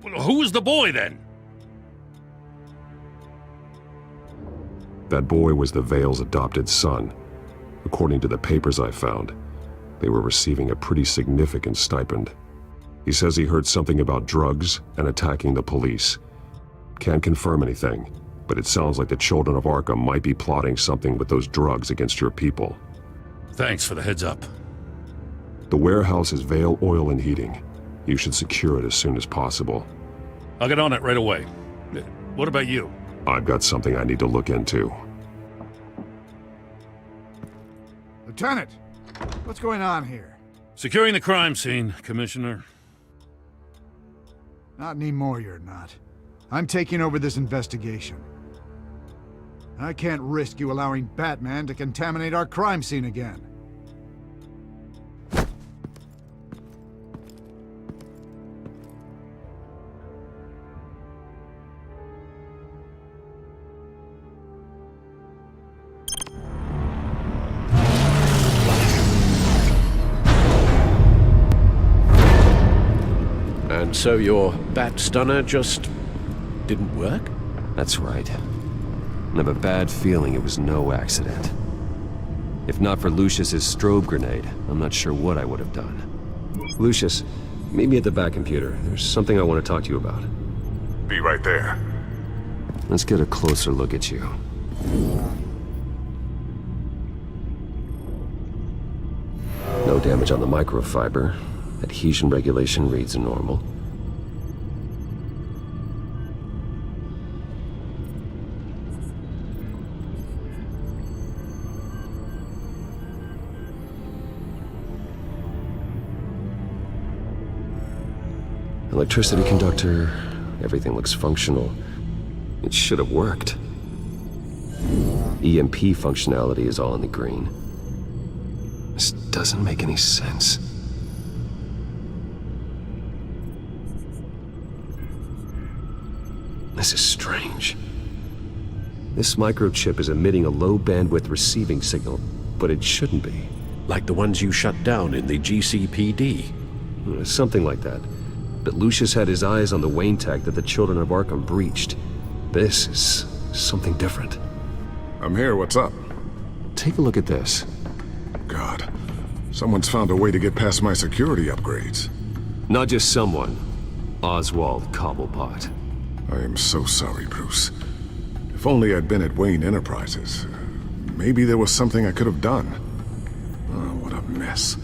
who was the boy then? That boy was the Vale's adopted son. According to the papers I found, they were receiving a pretty significant stipend. He says he heard something about drugs and attacking the police. Can't confirm anything, but it sounds like the children of Arkham might be plotting something with those drugs against your people. Thanks for the heads up. The warehouse is Vale Oil and Heating. You should secure it as soon as possible. I'll get on it right away. What about you? I've got something I need to look into. Lieutenant, what's going on here? Securing the crime scene, Commissioner. Not anymore, you're not. I'm taking over this investigation. I can't risk you allowing Batman to contaminate our crime scene again. And so your bat stunner just didn't work? That's right. I have a bad feeling it was no accident. If not for Lucius's strobe grenade, I'm not sure what I would have done. Lucius, meet me at the back computer. There's something I want to talk to you about. Be right there. Let's get a closer look at you. No damage on the microfiber. Adhesion regulation reads normal. Electricity conductor, everything looks functional. It should have worked. EMP functionality is all in the green. This doesn't make any sense. This is strange. This microchip is emitting a low-bandwidth receiving signal, but it shouldn't be. Like the ones you shut down in the GCPD? Something like that. But Lucius had his eyes on the Wayne tag that the children of Arkham breached. This is something different. I'm here, what's up? Take a look at this. God, someone's found a way to get past my security upgrades. Not just someone. Oswald Cobblepot. I am so sorry, Bruce. If If only I'd been at Wayne Enterprises. Maybe there was something I could have done. Oh, what a mess.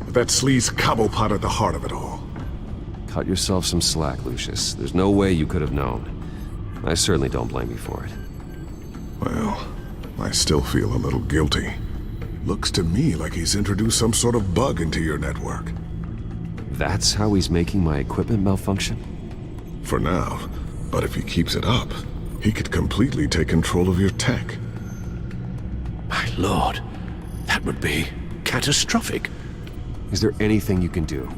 With that sleaze Cobblepot at the heart of it all. Cut yourself some slack, Lucius. There's no way you could have known. I certainly don't blame you for it. Well, I still feel a little guilty. Looks to me like he's introduced some sort of bug into your network. That's how he's making my equipment malfunction? For now. But if he keeps it up, he could completely take control of your tech. My lord, that would be catastrophic. Is there anything you can do?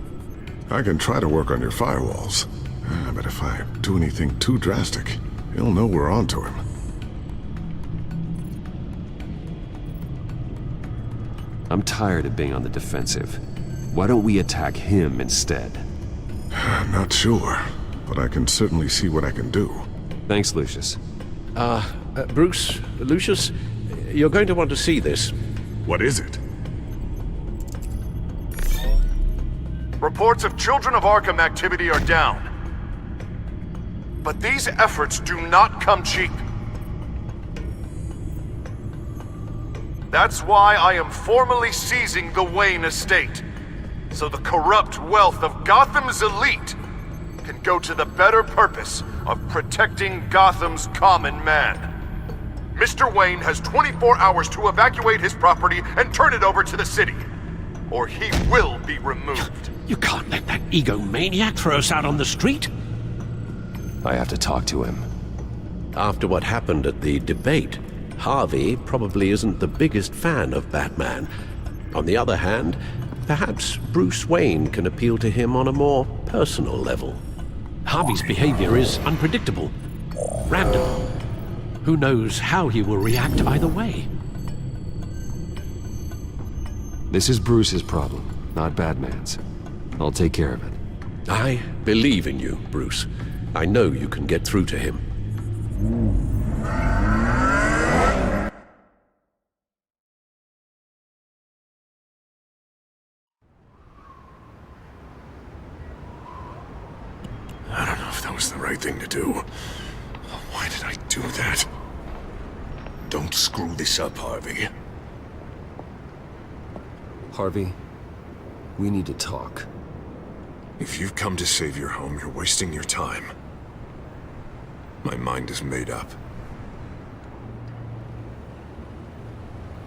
I can try to work on your firewalls. But if I do anything too drastic, he'll know we're onto him. I'm tired of being on the defensive. Why don't we attack him instead? Not sure, but I can certainly see what I can do. Thanks, Lucius. Bruce, Lucius, you're going to want to see this. What is it? Reports of Children of Arkham activity are down. But these efforts do not come cheap. That's why I am formally seizing the Wayne estate, so the corrupt wealth of Gotham's elite can go to the better purpose of protecting Gotham's common man. Mr. Wayne has 24 hours to evacuate his property and turn it over to the city, or he will be removed. You can't let that egomaniac throw us out on the street. I have to talk to him. After what happened at the debate, Harvey probably isn't the biggest fan of Batman. On the other hand, perhaps Bruce Wayne can appeal to him on a more personal level. Harvey's behavior is unpredictable, random. Who knows how he will react either way? This is Bruce's problem, not Batman's. I'll take care of it. I believe in you, Bruce. I know you can get through to him. I don't know if that was the right thing to do. Why did I do that? Don't screw this up, Harvey. Harvey, we need to talk. If you've come to save your home, you're wasting your time. My mind is made up.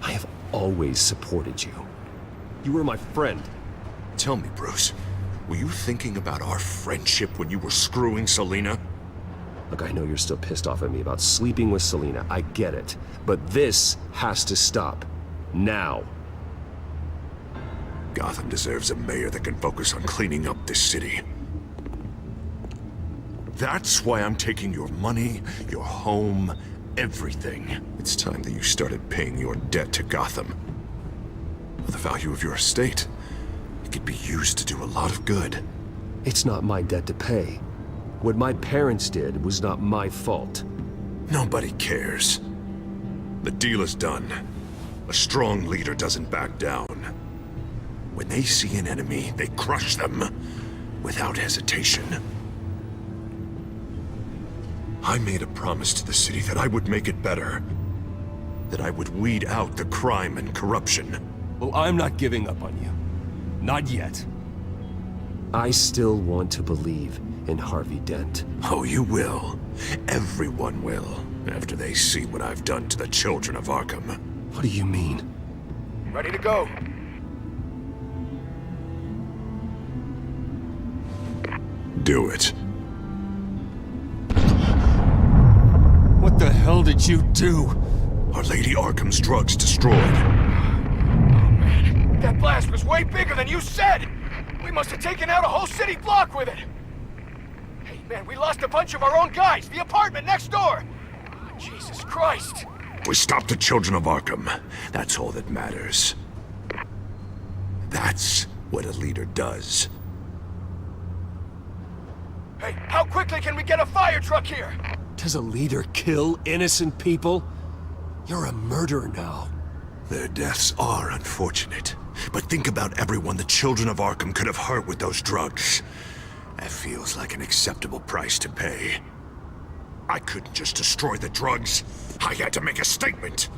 I have always supported you. You were my friend. Tell me, Bruce, were you thinking about our friendship when you were screwing Selina? Look, I know you're still pissed off at me about sleeping with Selina. I get it. But this has to stop. Now. Gotham deserves a mayor that can focus on cleaning up this city. That's why I'm taking your money, your home, everything. It's time that you started paying your debt to Gotham. For the value of your estate, it could be used to do a lot of good. It's not my debt to pay. What my parents did was not my fault. Nobody cares. The deal is done. A strong leader doesn't back down. When they see an enemy, they crush them without hesitation. I made a promise to the city that I would make it better. That I would weed out the crime and corruption. Well, I'm not giving up on you. Not yet. I still want to believe in Harvey Dent. Oh, you will. Everyone will, after they see what I've done to the children of Arkham. What do you mean? Ready to go. Do it. What the hell did you do? Our Lady Arkham's drugs destroyed. That blast was way bigger than you said! We must have taken out a whole city block with it! Hey, man, we lost a bunch of our own guys! The apartment next door! Oh, Jesus Christ! We stopped the children of Arkham. That's all that matters. That's what a leader does. Hey, how quickly can we get a fire truck here? Does a leader kill innocent people? You're a murderer now. Their deaths are unfortunate. But think about everyone the children of Arkham could have hurt with those drugs. That feels like an acceptable price to pay. I couldn't just destroy the drugs. I had to make a statement.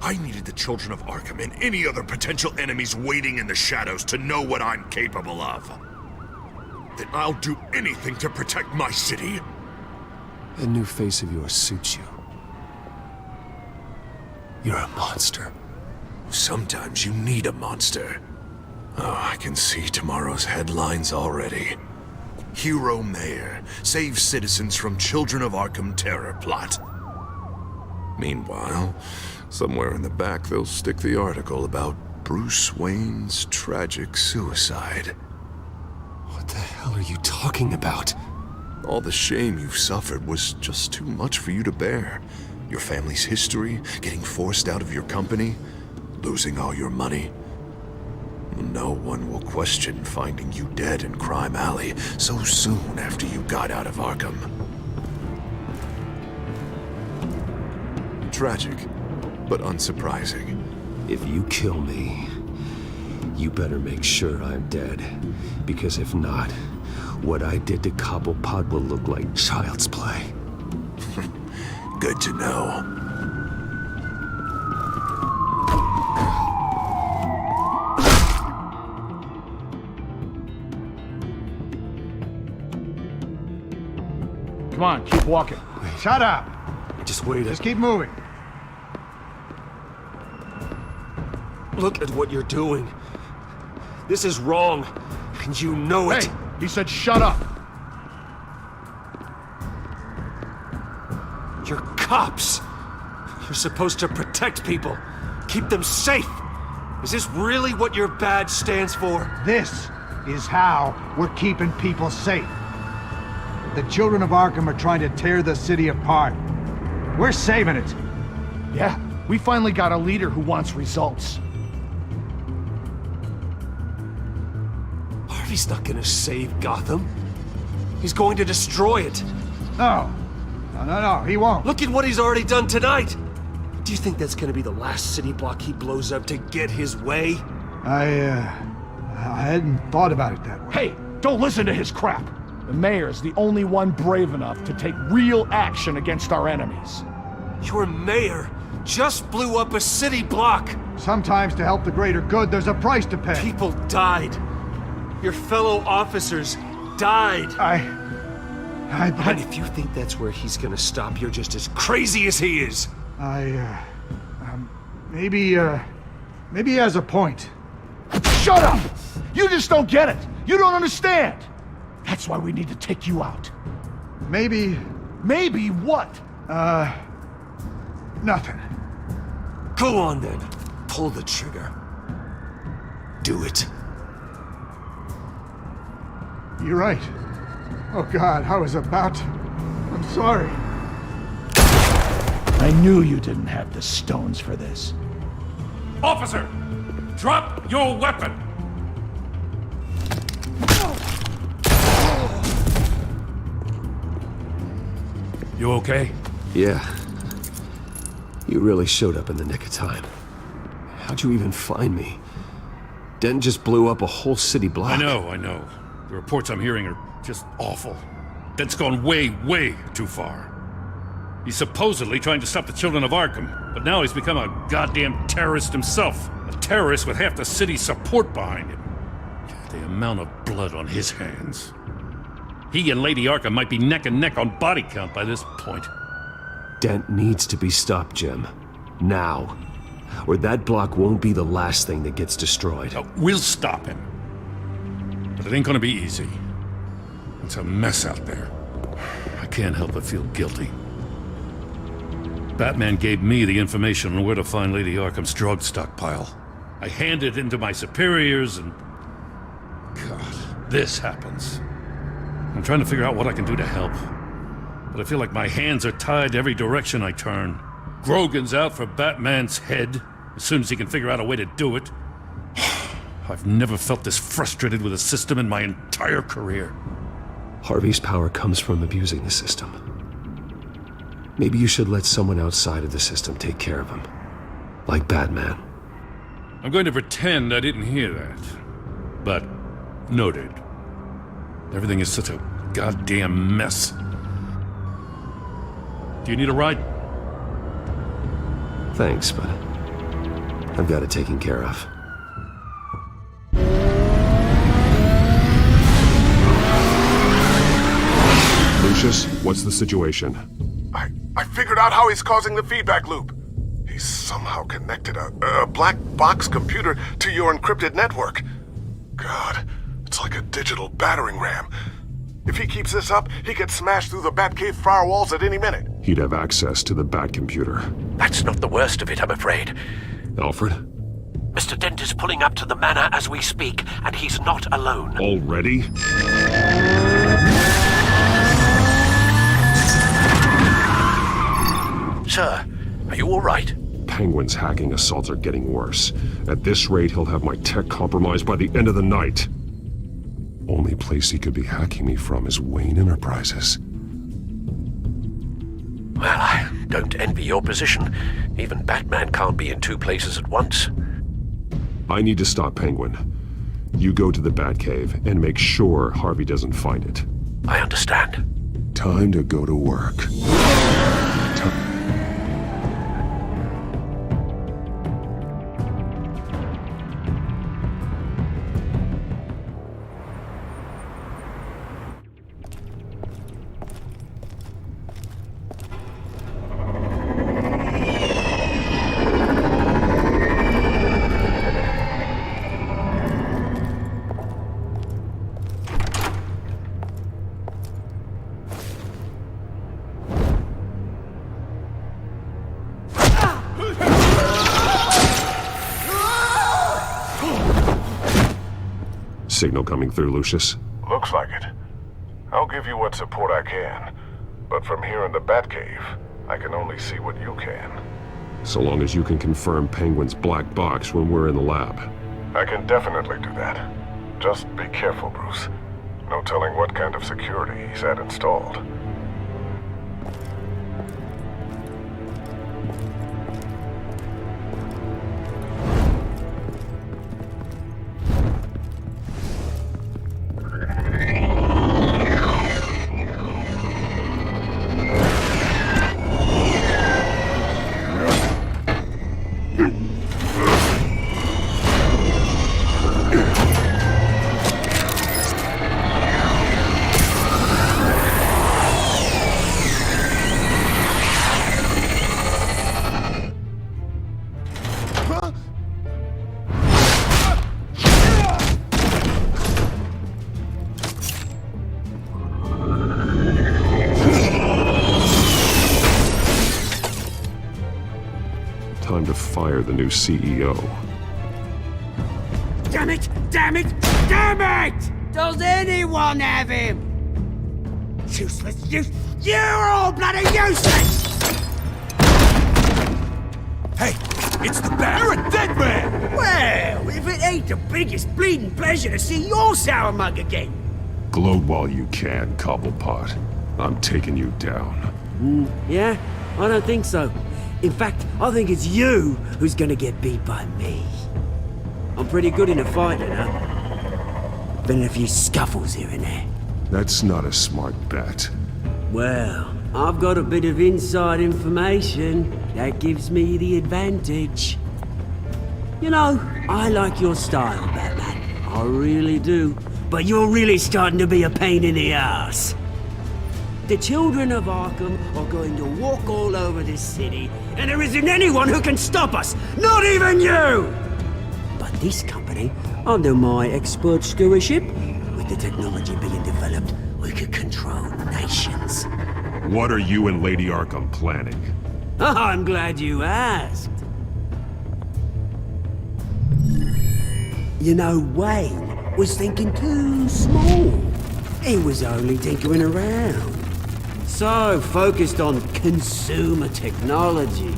I needed the children of Arkham and any other potential enemies waiting in the shadows to know what I'm capable of. Then I'll do anything to protect my city. That new face of yours suits you. You're a monster. Sometimes you need a monster. Oh, I can see tomorrow's headlines already. Hero Mayor saves citizens from Children of Arkham terror plot. Meanwhile, somewhere in the back they'll stick the article about Bruce Wayne's tragic suicide. What the hell are you talking about? All the shame you've suffered was just too much for you to bear. Your family's history, getting forced out of your company, losing all your money. No one will question finding you dead in Crime Alley so soon after you got out of Arkham. Tragic, but unsurprising. If you kill me, you better make sure I'm dead. Because if not, what I did to Cobblepot will look like child's play. Good to know. Come on, keep walking. Shut up. Just wait. Just keep moving. Look at what you're doing. This is wrong, and you know it. Hey, he said shut up. You're cops. You're supposed to protect people, keep them safe. Is this really what your badge stands for? This is how we're keeping people safe. The children of Arkham are trying to tear the city apart. We're saving it. Yeah, we finally got a leader who wants results. Harvey's not gonna save Gotham. He's going to destroy it. No, he won't. Look at what he's already done tonight. Do you think that's gonna be the last city block he blows up to get his way? I hadn't thought about it that way. Hey, don't listen to his crap. The mayor's the only one brave enough to take real action against our enemies. Your mayor just blew up a city block. Sometimes to help the greater good, there's a price to pay. People died. Your fellow officers died. And if you think that's where he's gonna stop, you're just as crazy as he is. Maybe he has a point. Shut up! You just don't get it. You don't understand. That's why we need to take you out. Maybe what? Nothing. Go on then. Pull the trigger. Do it. You're right. Oh God, I was about to. I'm sorry. I knew you didn't have the stones for this. Officer! Drop your weapon! You okay? Yeah. You really showed up in the nick of time. How'd you even find me? Dent just blew up a whole city block. I know. The reports I'm hearing are just awful. Dent's gone way, way too far. He's supposedly trying to stop the children of Arkham, but now he's become a goddamn terrorist himself. A terrorist with half the city's support behind him. The amount of blood on his hands. He and Lady Arkham might be neck and neck on body count by this point. Dent needs to be stopped, Jim. Now. Or that block won't be the last thing that gets destroyed. We'll stop him. But it ain't gonna be easy. It's a mess out there. I can't help but feel guilty. Batman gave me the information on where to find Lady Arkham's drug stockpile. I handed it in to my superiors and... God, this happens. I'm trying to figure out what I can do to help. But I feel like my hands are tied every direction I turn. Grogan's out for Batman's head, as soon as he can figure out a way to do it. I've never felt this frustrated with a system in my entire career. Harvey's power comes from abusing the system. Maybe you should let someone outside of the system take care of him. Like Batman. I'm going to pretend I didn't hear that. But, noted. Everything is such a goddamn mess. Do you need a ride? Thanks, but I've got it taken care of. Lucius, what's the situation? I figured out how he's causing the feedback loop. He's somehow connected a black box computer to your encrypted network. God, it's like a digital battering ram. If he keeps this up, he could smash through the Batcave firewalls at any minute. He'd have access to the Bat computer. That's not the worst of it, I'm afraid. Alfred? Mr. Dent is pulling up to the manor as we speak, and he's not alone. Already? Sir, are you all right? Penguin's hacking assaults are getting worse. At this rate, he'll have my tech compromised by the end of the night. Only place he could be hacking me from is Wayne Enterprises. Well, I don't envy your position. Even Batman can't be in two places at once. I need to stop Penguin. You go to the Batcave and make sure Harvey doesn't find it. I understand. Time to go to work. Signal coming through, Lucius. Looks like it. I'll give you what support I can. But from here in the Batcave, I can only see what you can. So long as you can confirm Penguin's black box when we're in the lab. I can definitely do that. Just be careful, Bruce. No telling what kind of security he's had installed. Time to fire the new CEO. Damn it! Damn it! Damn it! Does anyone have him? Useless, you're all bloody useless! Hey, it's the Bat. You're a dead man! Well, if it ain't the biggest bleeding pleasure to see your sour mug again. Gloat while you can, Cobblepot. I'm taking you down. Yeah? I don't think so. In fact, I think it's you who's gonna get beat by me. I'm pretty good in a fight, you know. Been in a few scuffles here and there. That's not a smart bet. Well, I've got a bit of inside information that gives me the advantage. You know, I like your style, Batman. I really do. But you're really starting to be a pain in the ass. The children of Arkham are going to walk all over this city, and there isn't anyone who can stop us! Not even you! But this company, under my expert stewardship, with the technology being developed, we could control nations. What are you and Lady Arkham planning? I'm glad you asked. You know, Wayne was thinking too small. He was only tinkering around. So focused on consumer technology.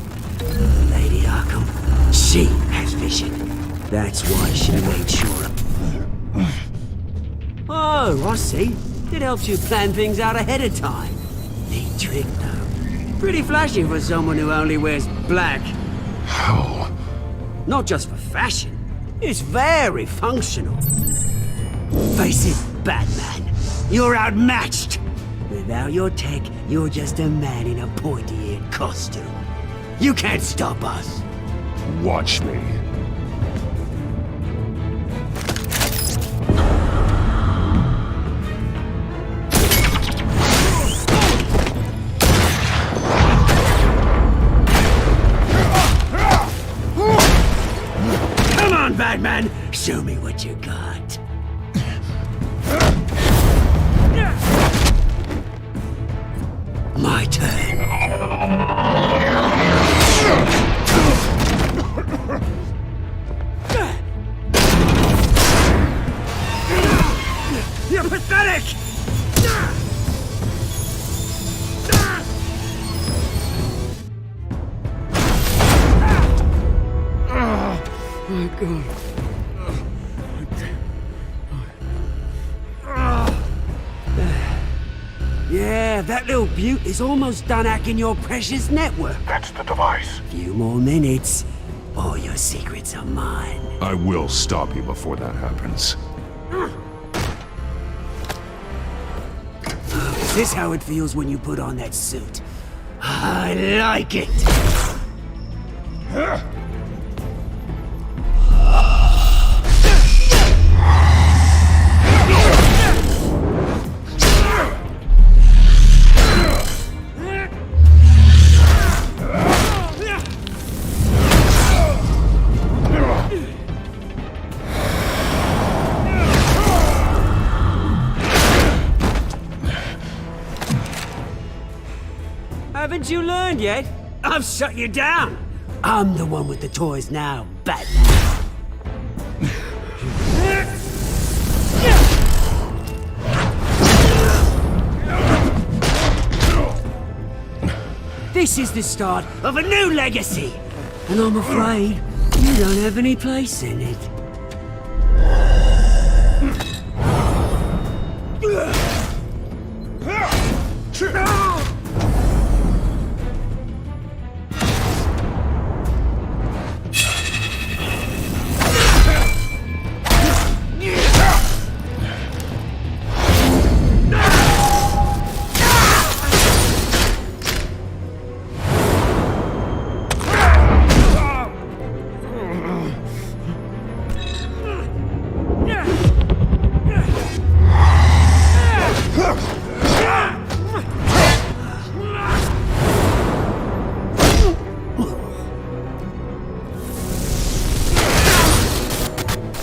Lady Arkham, she has vision. That's why she made sure. Oh, I see. It helps you plan things out ahead of time. Neat trick, though. Pretty flashy for someone who only wears black. How? Not just for fashion. It's very functional. Face it, Batman. You're outmatched. Without your tech, you're just a man in a pointy-eared costume. You can't stop us. Watch me. Come on, Batman! Show me what you got. My turn. You're pathetic! My God. Yeah, that little beaut is almost done hacking your precious network. That's the device. Few more minutes, all your secrets are mine. I will stop you before that happens. Is this how it feels when you put on that suit? I like it! Haven't you learned yet? I've shut you down. I'm the one with the toys now, Batman. This is the start of a new legacy, and I'm afraid you don't have any place in it.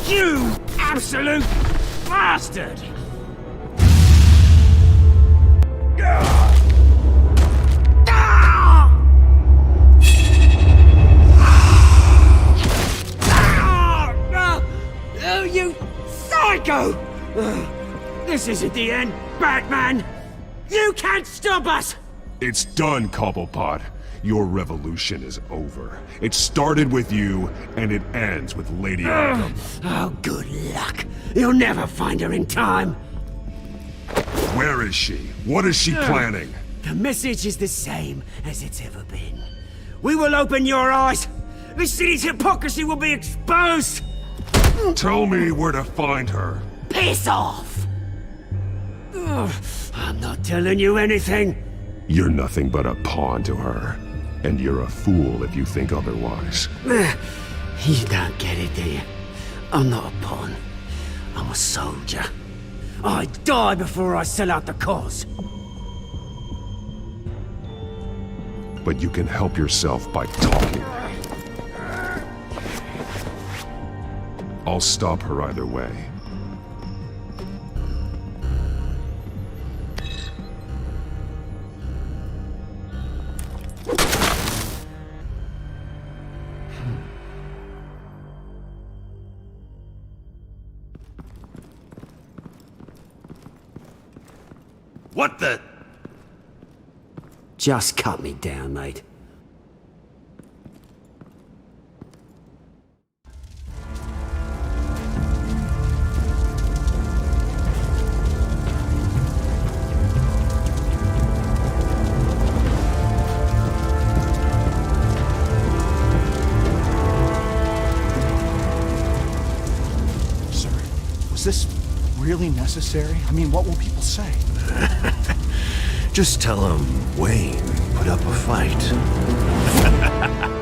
You absolute bastard! Oh, you psycho! This isn't the end, Batman! You can't stop us! It's done, Cobblepot. Your revolution is over. It started with you, and it ends with Lady Arkham. Oh, good luck. You'll never find her in time. Where is she? What is she planning? The message is the same as it's ever been. We will open your eyes. The city's hypocrisy will be exposed. Tell me where to find her. Piss off! I'm not telling you anything. You're nothing but a pawn to her. And you're a fool if you think otherwise. You don't get it, do you? I'm not a pawn. I'm a soldier. I die before I sell out the cause. But you can help yourself by talking. I'll stop her either way. What the? Just cut me down, mate. Sir, was this really necessary? I mean, what will people say? Just tell him Wayne put up a fight.